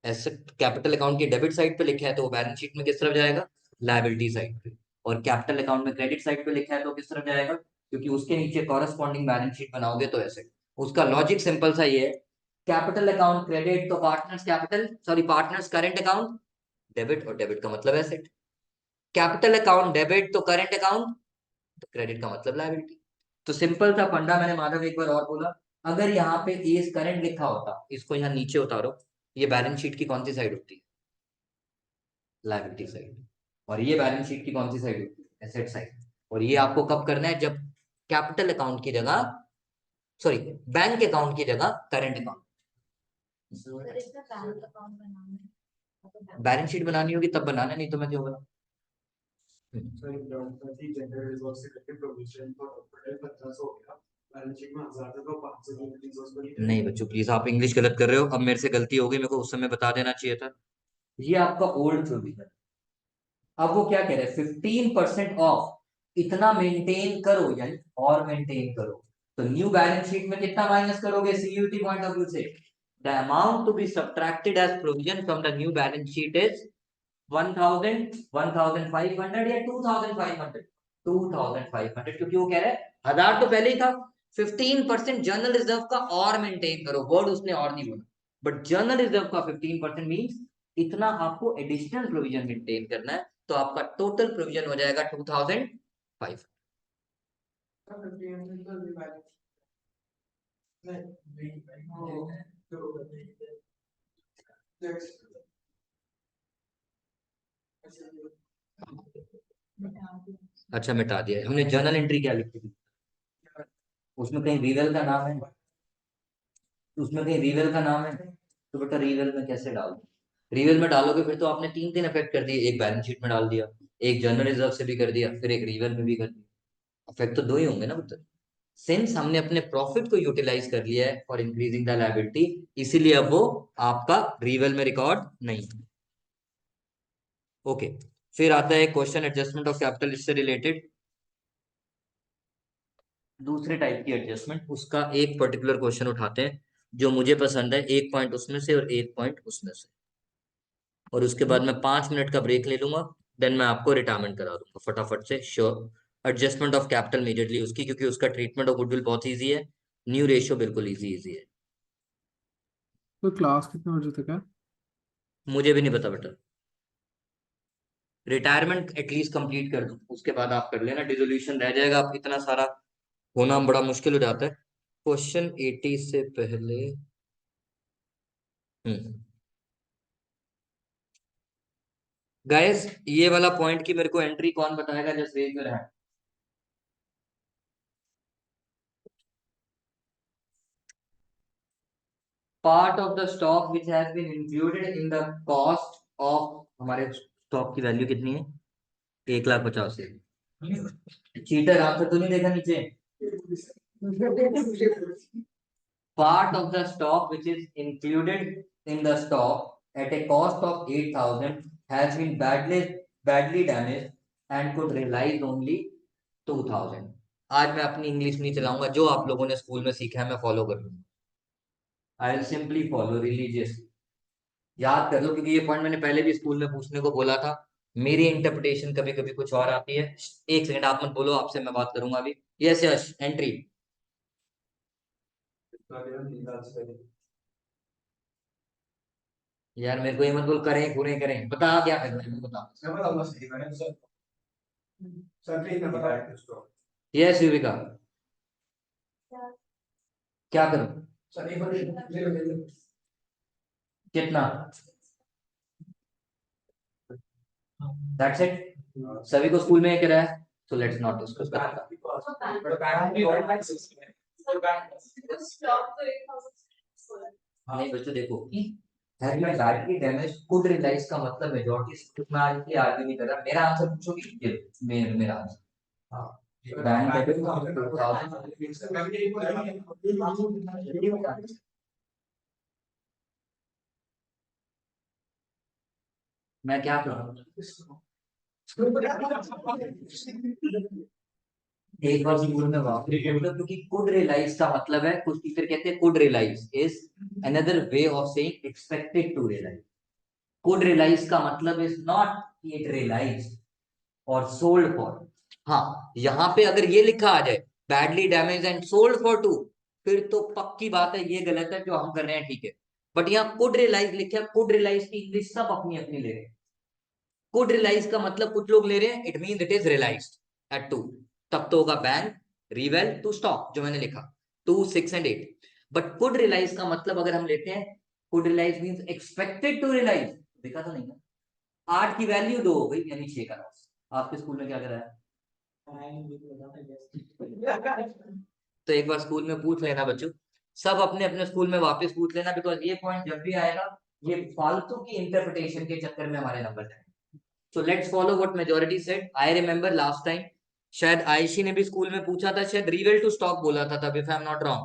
एसेट कैपिटल अकाउंट की डेबिट साइड पे लिखा है तो वो बैलेंस शीट में किस तरफ जाएगा, लायबिलिटी साइड पे। और कैपिटल अकाउंट में क्रेडिट साइड पे लिखा है तो किस तरफ जाएगा, क्योंकि उसके नीचे कॉरेस्पॉन्डिंग बैलेंस शीट बनाओगे तो एसेट। उसका लॉजिक सिंपल सा ये है, कैपिटल अकाउंट क्रेडिट तो partners capital, sorry partners current account debit, और डेबिट का मतलब एसेट। कैपिटल अकाउंट डेबिट तो करंट अकाउंट, तो क्रेडिट का मतलब लायबिलिटी। तो सिंपल सा फंडा मैंने माधव एक बार और बोला, अगर यहाँ पे एज करंट लिखा होता, इसको यहाँ नीचे उतारो, ये बैलेंस शीट की कौन सी साइड होती है, लायबिलिटी साइड। और ये बैलेंस शीट की कौन सी साइड होती है, एसेट साइड। और ये आपको कब करना है, जब कैपिटल अकाउंट की जगह, सॉरी बैंक अकाउंट की जगह करंट अकाउंट, बैलेंस शीट बनानी होगी तब बनाना, नहीं तो मैं क्यों बना। नहीं बच्चों प्लीज, आप इंग्लिश गलत कर रहे हो, अब मेरे से गलती हो गई, मेरे को उस समय बता देना चाहिए था। ये आपका ओल्ड प्रोविजन। अब वो क्या कह रहे हैं, 15% ऑफ इतना मेंटेन करो, यानी और मेंटेन करो। तो न्यू बैलेंस शीट में कितना माइनस करोगे, सीयूटी पॉइंट ऑफ व्यू से, the amount to be subtracted as provision from the new balance sheet is 1000, 1500 या 2500। 2500, क्योंकि वो कह रहे हैं 1000 तो पहले ही था। 15% जर्नल रिजर्व का और मेंटेन करो, वर्ड उसने और नहीं बोला, बट जर्नल रिजर्व का 15% मींस इतना आपको एडिशनल प्रोविजन मेंटेन करना है। तो आपका टोटल प्रोविजन हो जाएगा 2500। अच्छा मिटा दिया हमने, जर्नल एंट्री क्या लिखी थी, उसमें कहीं रीवेल का नाम है, उसमें कहीं रीवेल का नाम है, तो बेटा रीवेल में कैसे डाल, रीवेल में डालोगे फिर तो आपने तीन तीन इफेक्ट कर दिए, एक बैलेंस शीट में डाल दिया, एक जनरल रिजर्व से भी कर दिया, फिर एक रीवेल में भी कर दिया, इफेक्ट तो दो ही होंगे ना बेटा। सिंस हमने अपने प्रॉफिट को यूटिलाइज कर लिया है फॉर इंक्रीजिंग द लायबिलिटी, इसीलिए अब वो आपका रीवेल में रिकॉर्ड नहीं है। ओके, फिर आता है क्वेश्चन एडजस्टमेंट ऑफ कैपिटल, इससे रिलेटेड दूसरे टाइप की एडजस्टमेंट, उसका एक पर्टिकुलर क्वेश्चन उठाते हैं जो मुझे पसंद है, एक पॉइंट उसमें से और एक पॉइंट उसमें से, और उसके बाद मैं 5 मिनट का ब्रेक ले लूंगा, देन मैं आपको रिटायरमेंट करा दूंगा फटाफट से। Sure. Adjustment of capital majorly उसकी, क्योंकि उसका ट्रीटमेंट ऑफ गुडविल बहुत ईजी है, न्यू रेशियो बिल्कुल ईजी है। तो क्लास कितने बजे तक है? मुझे भी नहीं पता बेटा, रिटायरमेंट एटलीस्ट कंप्लीट कर दूं उसके बाद आप कर लेना, डिसोल्यूशन रह जाएगा, आप इतना सारा होना बड़ा मुश्किल हो जाता है। क्वेश्चन 80 से पहले गाइस ये वाला पॉइंट की मेरे को एंट्री कौन बताएगा, just raise your hand. Part of the stock which has been included in the cost of, हमारे स्टॉक की वैल्यू कितनी है, 1,50,000। चीटर आंसर तो नहीं देखा नीचे, part of the stock which is included in the stock at a cost of 8,000 has been badly damaged and could realize only 2,000। आज मैं अपनी इंग्लिश नहीं चलाऊंगा, जो आप लोगों ने स्कूल में सीखा है मैं फॉलो कर लूंगा, आई विल सिंपली फॉलो रिलीजियस। याद कर लो, क्योंकि ये पॉइंट मैंने पहले भी स्कूल में पूछने को बोला था, मेरी इंटरप्रिटेशन कभी कभी कुछ और आती है। एक सेकंड आप मत बोलो, आपसे मैं बात करूंगा अभी। Yes yes, entry. यार मेरे को ये मत बोल करें पूरे करें, बता क्या करना है बता। यस युविका, क्या करूं, कितना, दैट्स इट, सभी को स्कूल में ये करा है, so let's not discuss that. नहीं बच्चों देखो, have you battery damage could realise का मतलब मेजॉरिटी कितना आज की आर्ग्यू नहीं कर रहा, मेरा आंसर पूछोगे ये मेरा आंसर, हां बैंक डेबिट मैं क्या करूं, एक बार स्कूल में वापस मतलब, क्योंकि कुड रियलाइज का मतलब है, कुछ टीचर कहते हैं could realise is another way of saying expected to realise. Could realise का मतलब इज नॉट इट रियलाइज और सोल्ड फॉर। हाँ, यहाँ पे अगर ये लिखा आ जाए badly damage and sold for 2, फिर तो पक्की बात है ये गलत है जो हम कर रहे हैं, ठीक है। बट यहाँ कुड रियलाइज लिखा है, कुड रियलाइज की इंग्लिश सब अपनी अपनी ले रहे हैं। कुड रियलाइज का मतलब कुछ लोग ले रहे हैं, it mean it is realised at 2, तब तो होगा बैंक रिवेल टू स्टॉक जो मैंने लिखा 2 6 एंड 8। बट कुड रियलाइज का मतलब अगर हम लेते हैं, could realise means expected to realise, देखा तो नहीं ना, 8 की वैल्यू 2 हो गई यानी 6 का लॉस। आपके स्कूल में क्या कराया, तो एक बार स्कूल में पूछ लेना बच्चों, सब अपने अपने स्कूल में वापस पूछ लेना, बिकॉज ये पॉइंट जब भी आएगा ये फालतू की इंटरप्रिटेशन के चक्कर में हमारे नंबर जाएंगे। So let's follow what majority said. I remember last time शायद आयशी ने भी स्कूल में पूछा था, शायद रिवेल टू स्टॉक बोला था तब, if I'm not wrong.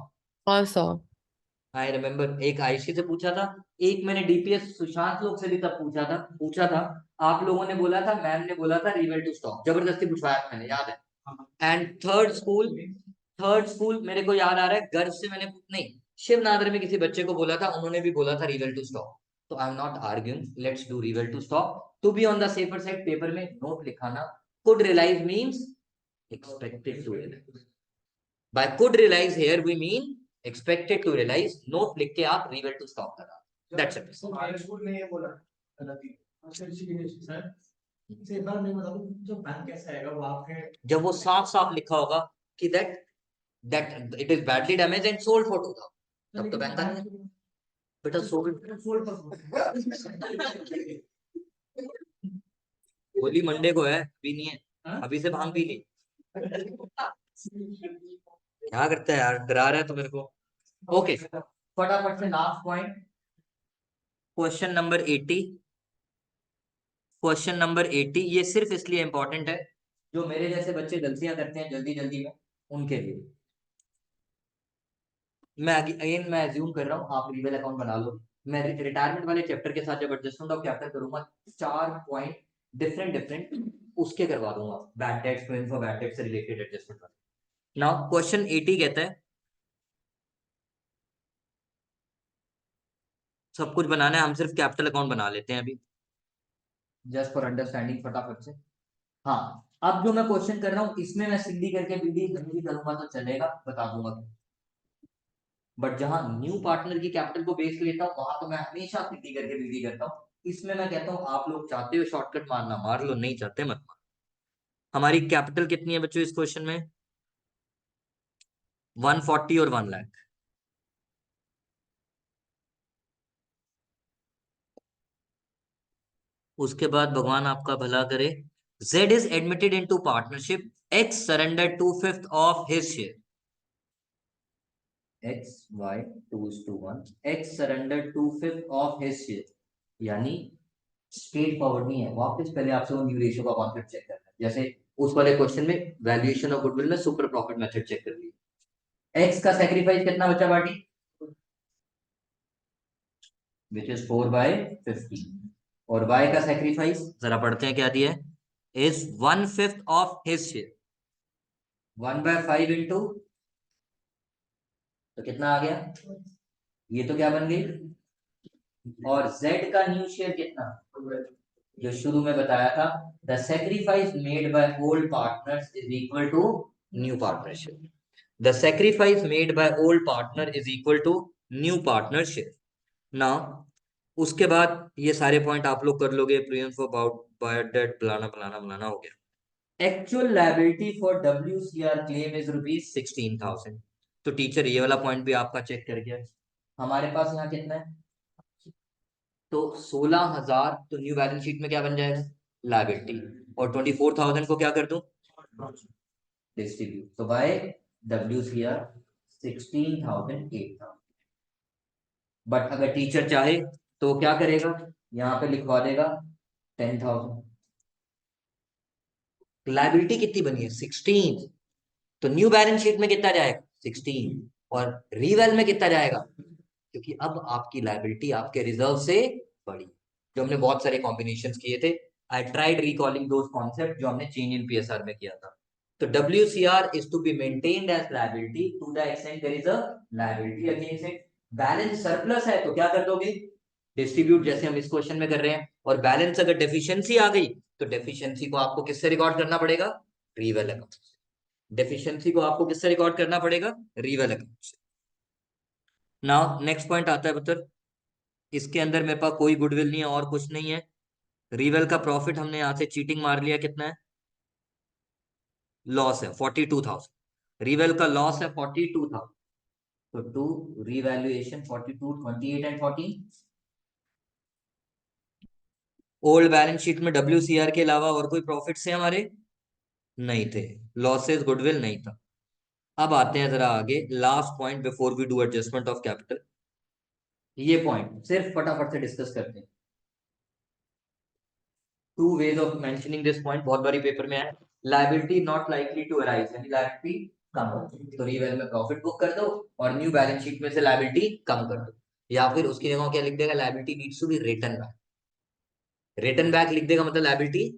और 100। I remember एक आयशी से पूछा था, एक मैंने डीपीएस सुशांत लोग से भी तब पूछा था, आप लोगों ने बोला था, मैम ने बोला था रिवेल टू स्टॉक, जबरदस्ती पूछवाया था मैंने, याद है। एंड थर्ड स्कूल मेरे को याद आ रहा है, गर्व से मैंने नहीं, शिव नादर में किसी बच्चे को बोला था, उन्होंने भी बोला था रिवेल टू स्टॉक। तो I am not arguing, let's do reval to stock. To be on the safer side paper में नोट लिखाना, could realise means expected to realize, by could realize here we mean expected to realize, note लिख के आप reval to stock करा, that's it. हमारे school में ये बोला सर, एक बार मैं बता दूं जो बैंक कैसा आएगा वो आपके, जब वो साफ साफ लिखा होगा कि that it is badly damage and sold for 2,000, तब तो बैंक आ जाएगा बेटा। सोल्ड होली मंडे को है, अभी नहीं है, अभी से भांग पी ली। क्या करता है यार, डरा रहा है तो मेरे को। ओके, फटाफट से last point, question number 80। Question number 80 ये सिर्फ इसलिए इंपॉर्टेंट है जो मेरे जैसे बच्चे गलतियां करते हैं जल्दी जल्दी में, उनके लिए। मैं अगेन मैं एज्यूम कर रहा हूँ आप लीगल अकाउंट बना लो। मैं रिटायरमेंट वाले चैप्टर के साथ जब एडजस्टमेंट ऑफ कैपिटल करूंगा 4 पॉइंट डिफरेंट डिफरेंट उसके करवा दूंगा, bad debts, provision for bad debt से रिलेटेड एडजस्टमेंट वाले। नाउ क्वेश्चन 80 कहता है, सब कुछ बनाना है, हम सिर्फ कैपिटल अकाउंट बना लेते हैं अभी जस्ट फॉर अंडरस्टैंडिंग फटाफट से। हाँ, अब जो मैं क्वेश्चन कर रहा हूँ इसमें मैं सीधी करके बीडी करूंगा तो चलेगा, बता दूंगा। बट जहां न्यू पार्टनर की कैपिटल को बेस लेता हूँ वहां तो मैं हमेशा सीधी करके बीडी करता हूँ। इसमें मैं कहता हूँ आप लोग चाहते हो शॉर्टकट मारना मार लो, नहीं चाहते मत मार। हमारी कैपिटल कितनी है बच्चों इस क्वेश्चन में? 140 और 1 लाख। उसके बाद भगवान आपका भला करे, Z is admitted into partnership, X surrendered 2/5 of his share. X, Y, 2:1, X surrendered 2/5 of his share. यानी स्ट्रेट फॉरवर्ड नहीं है, वापस पहले आपसे वो न्यू रेशियो का कॉन्सेप्ट चेक करना है। जैसे उस वाले क्वेश्चन में वैल्यूएशन ऑफ गुडविल में सुपर प्रॉफिट मेथड चेक कर लिया। X का सैक्रिफाइस कितना बचा पार्टी? Which is 4/50। और y का सैक्रिफाइस जरा पढ़ते हैं क्या दिया है, is 1/5 of his share. 1/5 into तो कितना आ गया, ये तो क्या बन गई। और z का न्यू शेयर कितना, जो शुरू में बताया था, the sacrifice made by old partners is equal to new partnership. The sacrifice made by old partner is equal to new partnership. Now उसके बाद ये सारे पॉइंट आप लोग कर लोगे, premium for about by debt फलाना फलाना फलाना हो गया। Actual liability for WCR claim is ₹16,000। तो टीचर ये वाला पॉइंट भी आपका चेक कर गया। हमारे पास यहाँ कितना है, तो 16,000, तो न्यू बैलेंस शीट में क्या बन जाएगा, लायबिलिटी। और 24,000 को क्या कर दूं, डिस्ट्रीब्यूट, तो बाय WCR 16,000 8,000। बट अगर टीचर चाहे तो क्या करेगा, यहाँ पे लिखवा देगा 10,000। लायबिलिटी कितनी बनी है, 16, तो न्यू बैलेंस शीट में कितना जाएगा 16, और रीवेल में कितना जाएगा, क्योंकि अब आपकी लायबिलिटी आपके रिजर्व से बड़ी। जो हमने बहुत सारे कॉम्बिनेशंस किए थे, I tried recalling those concept जो हमने चेंज इन PSR में किया था। तो WCR is to be maintained as liability to the extent there is a liability against it. Balance surplus है तो क्या कर दोगे, डिस्ट्रीब्यूट, जैसे हम इस क्वेश्चन में कर रहे हैं। और बैलेंस अगर डेफिशिएंसी आ गई तो डेफिशिएंसी को आपको किससे रिकॉर्ड करना पड़ेगा, रीवेल अकाउंट से। डेफिशिएंसी को आपको किससे रिकॉर्ड करना पड़ेगा, रीवेल अकाउंट से। नाउ नेक्स्ट पॉइंट आता है पुत्र, इसके अंदर मेरे पास कोई गुडविल नहीं है और कुछ नहीं है। रीवेल का प्रॉफिट हमने यहां से चीटिंग मार लिया, कितना है, लॉस है 42,000। रीवेल का लॉस है 42,000, तो to revaluation 42, 28 and 14। Old balance sheet में WCR के अलावा और कोई प्रॉफिट से हमारे नहीं थे, लॉसेस गुडविल नहीं था। अब आते हैं जरा आगे, last point before we do adjustment of capital. ये पॉइंट सिर्फ फटाफट से डिस्कस करते हैं। 2 ways of mentioning this point, बहुत बारी पेपर में है। Liability not likely to arise, यानी लायबिलिटी कम हो तो रीवेल में प्रॉफिट बुक कर दो और न्यू बैलेंस शीट में से लायबिलिटी कम कर दो। या फिर उसकी जगह क्या लिख देगा, liability needs to be return back. Return back लिख देगा मतलब लायबिलिटी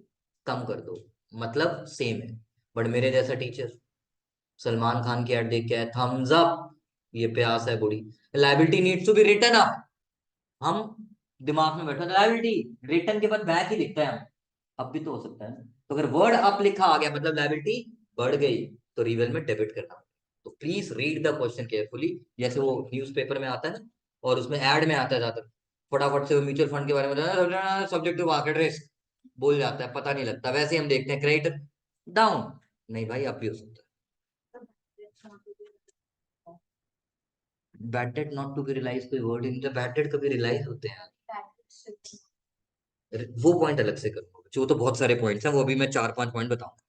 कम कर दो, मतलब सेम है। बट मेरे जैसा टीचर सलमान खान की एड देख के थम्स अप, ये प्यास है बुढ़ी, liability needs to be return up. हम दिमाग में बैठा लायबिलिटी रिटर्न के बाद बैक ही लिखता है हम, अब भी तो हो सकता है ना। तो अगर वर्ड अप लिखा आ गया मतलब लायबिलिटी बढ़ गई, तो रिवेल में डेबिट करना। तो please read the question carefully, जैसे वो न्यूज़पेपर में आता है ना, और उसमें ऐड में आता है ज्यादा, फटाफट से वो म्यूचुअल फंड के बारे में सब्जेक्ट टू मार्केट रिस्क बोल जाता है, पता नहीं लगता। वैसे हम देखते हैं क्रेडिट डाउन, नहीं भाई अब भी हो सकता है। Bad debt not to be realize, कोई word in the bad debt कभी रियलाइज होते हैं, वो पॉइंट अलग से करूंगा, जो तो बहुत सारे पॉइंट्स हैं, वो भी मैं 4-5 पॉइंट बताऊंगा।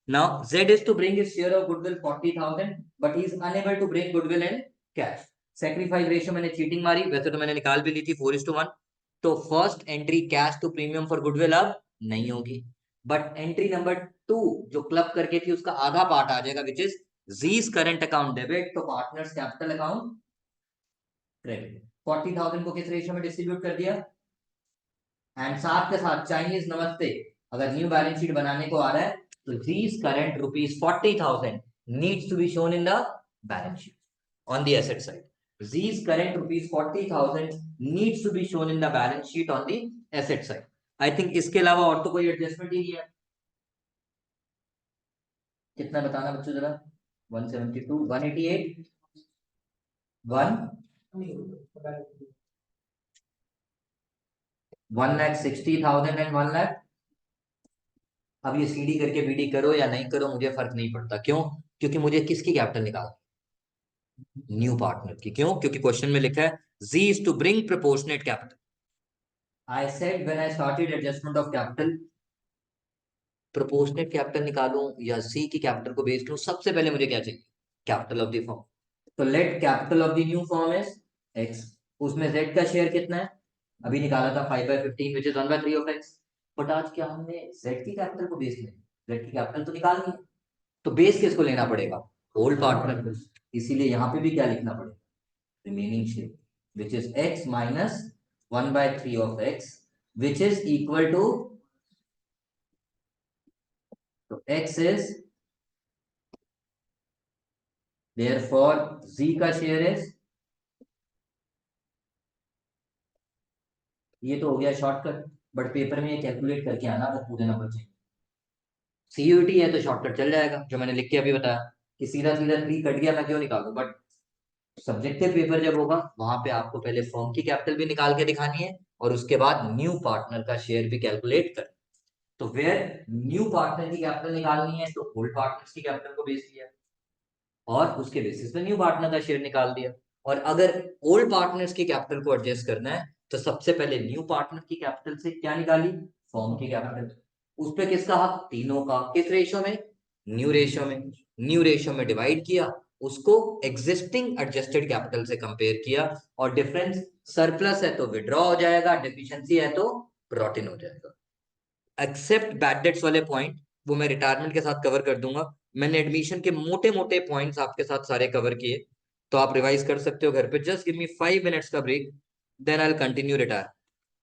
Now Z is to bring his share of goodwill 40,000, but he is unable to bring goodwill in cash. Sacrifice ratio मैंने चीटिंग मारी, वैसे तो मैंने निकाल भी ली थी 4:1. तो first entry cash to premium for goodwill अब नहीं होगी, बट एंट्री नंबर 2 जो क्लब करके थी उसका आधा पार्ट आ जाएगा, which is Z's current account debit, तो पार्टनर्स कैपिटल अकाउंट क्रेडिट. 40,000 को किस रेशियो में डिस्ट्रीब्यूट कर दिया, एंड साथ के साथ चाइनीज नमस्ते, अगर न्यू बैलेंस शीट बनाने को आ रहा है तो Z's current ₹40,000 needs to be shown in the balance sheet on the asset side. Z's current ₹40,000 needs to be shown in the balance sheet on the asset side. I think इसके अलावा और तो कोई एडजस्टमेंट ही नहीं है. कितना बताना बच्चों जरा, 172, 188, 1,60,000 एंड 1 लाख. अब ये सीडी करके बीडी करो या नहीं करो मुझे फर्क नहीं पड़ता. क्यों? क्योंकि मुझे किसकी कैपिटल निकाल, न्यू पार्टनर की. क्यों? क्योंकि क्वेश्चन में लिखा है Z is to bring proportionate capital. I said when I started adjustment of capital, proportionate capital निकालूं या C की कैपिटल को बेस करूं, सबसे पहले मुझे क्या चाहिए, कैपिटल ऑफ द फर्म. तो let capital of the new firm is X. उसमें Z का शेयर कितना है, अभी निकाला था 5/15 which is 1/3 of X. But आज क्या हमने Z की कैपिटल को बेस लेना, Z की कैपिटल तो निकालनी है, तो बेस किसको लेना पड़ेगा, होल पार्टनर. इसीलिए यहाँ पे भी क्या लिखना पड़ेगा, remaining share which is X minus 1/3 of X which is equal to, so X is, therefore Z का शेयर is, ये तो हो गया शॉर्टकट, बट पेपर में ये कैलकुलेट करके आना अगर पूरे नंबर चाहिए. सीयूटी है तो शॉर्टकट चल जाएगा, जो मैंने लिख के अभी बताया कि सीधा सीधा 3 कट गया, मैं क्यों निकालूं. बट सब्जेक्टिव पेपर जब होगा वहां पे आपको पहले फर्म की कैपिटल भी निकाल के दिखानी है और उसके बाद न्यू पार्टनर का शेयर भी कैलकुलेट कर. तो वेयर न्यू पार्टनर की कैपिटल निकालनी है तो ओल्ड पार्टनर्स की कैपिटल को बेस किया और उसके बेसिस पे न्यू पार्टनर का शेयर निकाल दिया. और अगर ओल्ड पार्टनर्स की कैपिटल को एडजस्ट करना है तो सबसे पहले न्यू पार्टनर की कैपिटल से क्या निकाली, फर्म की कैपिटल. उस पे किसका हक, तीनों का. किस रेशियो में, न्यू रेशियो में. न्यू रेशियो में डिवाइड किया, उसको एग्जिस्टिंग एडजस्टेड कैपिटल से कंपेयर किया, और डिफरेंस सरप्लस है तो विड्रॉ हो जाएगा, डेफिशिएंसी है तो ब्रॉट इन हो जाएगा. एक्सेप्ट बैड डेट्स वाले पॉइंट वो मैं रिटायरमेंट के साथ कवर कर दूंगा. मैंने एडमिशन के मोटे मोटे पॉइंट्स आपके साथ सारे कवर किए, तो आप रिवाइज कर सकते हो घर पे. जस्ट गिव मी 5 मिनट्स का break, then I will continue retire.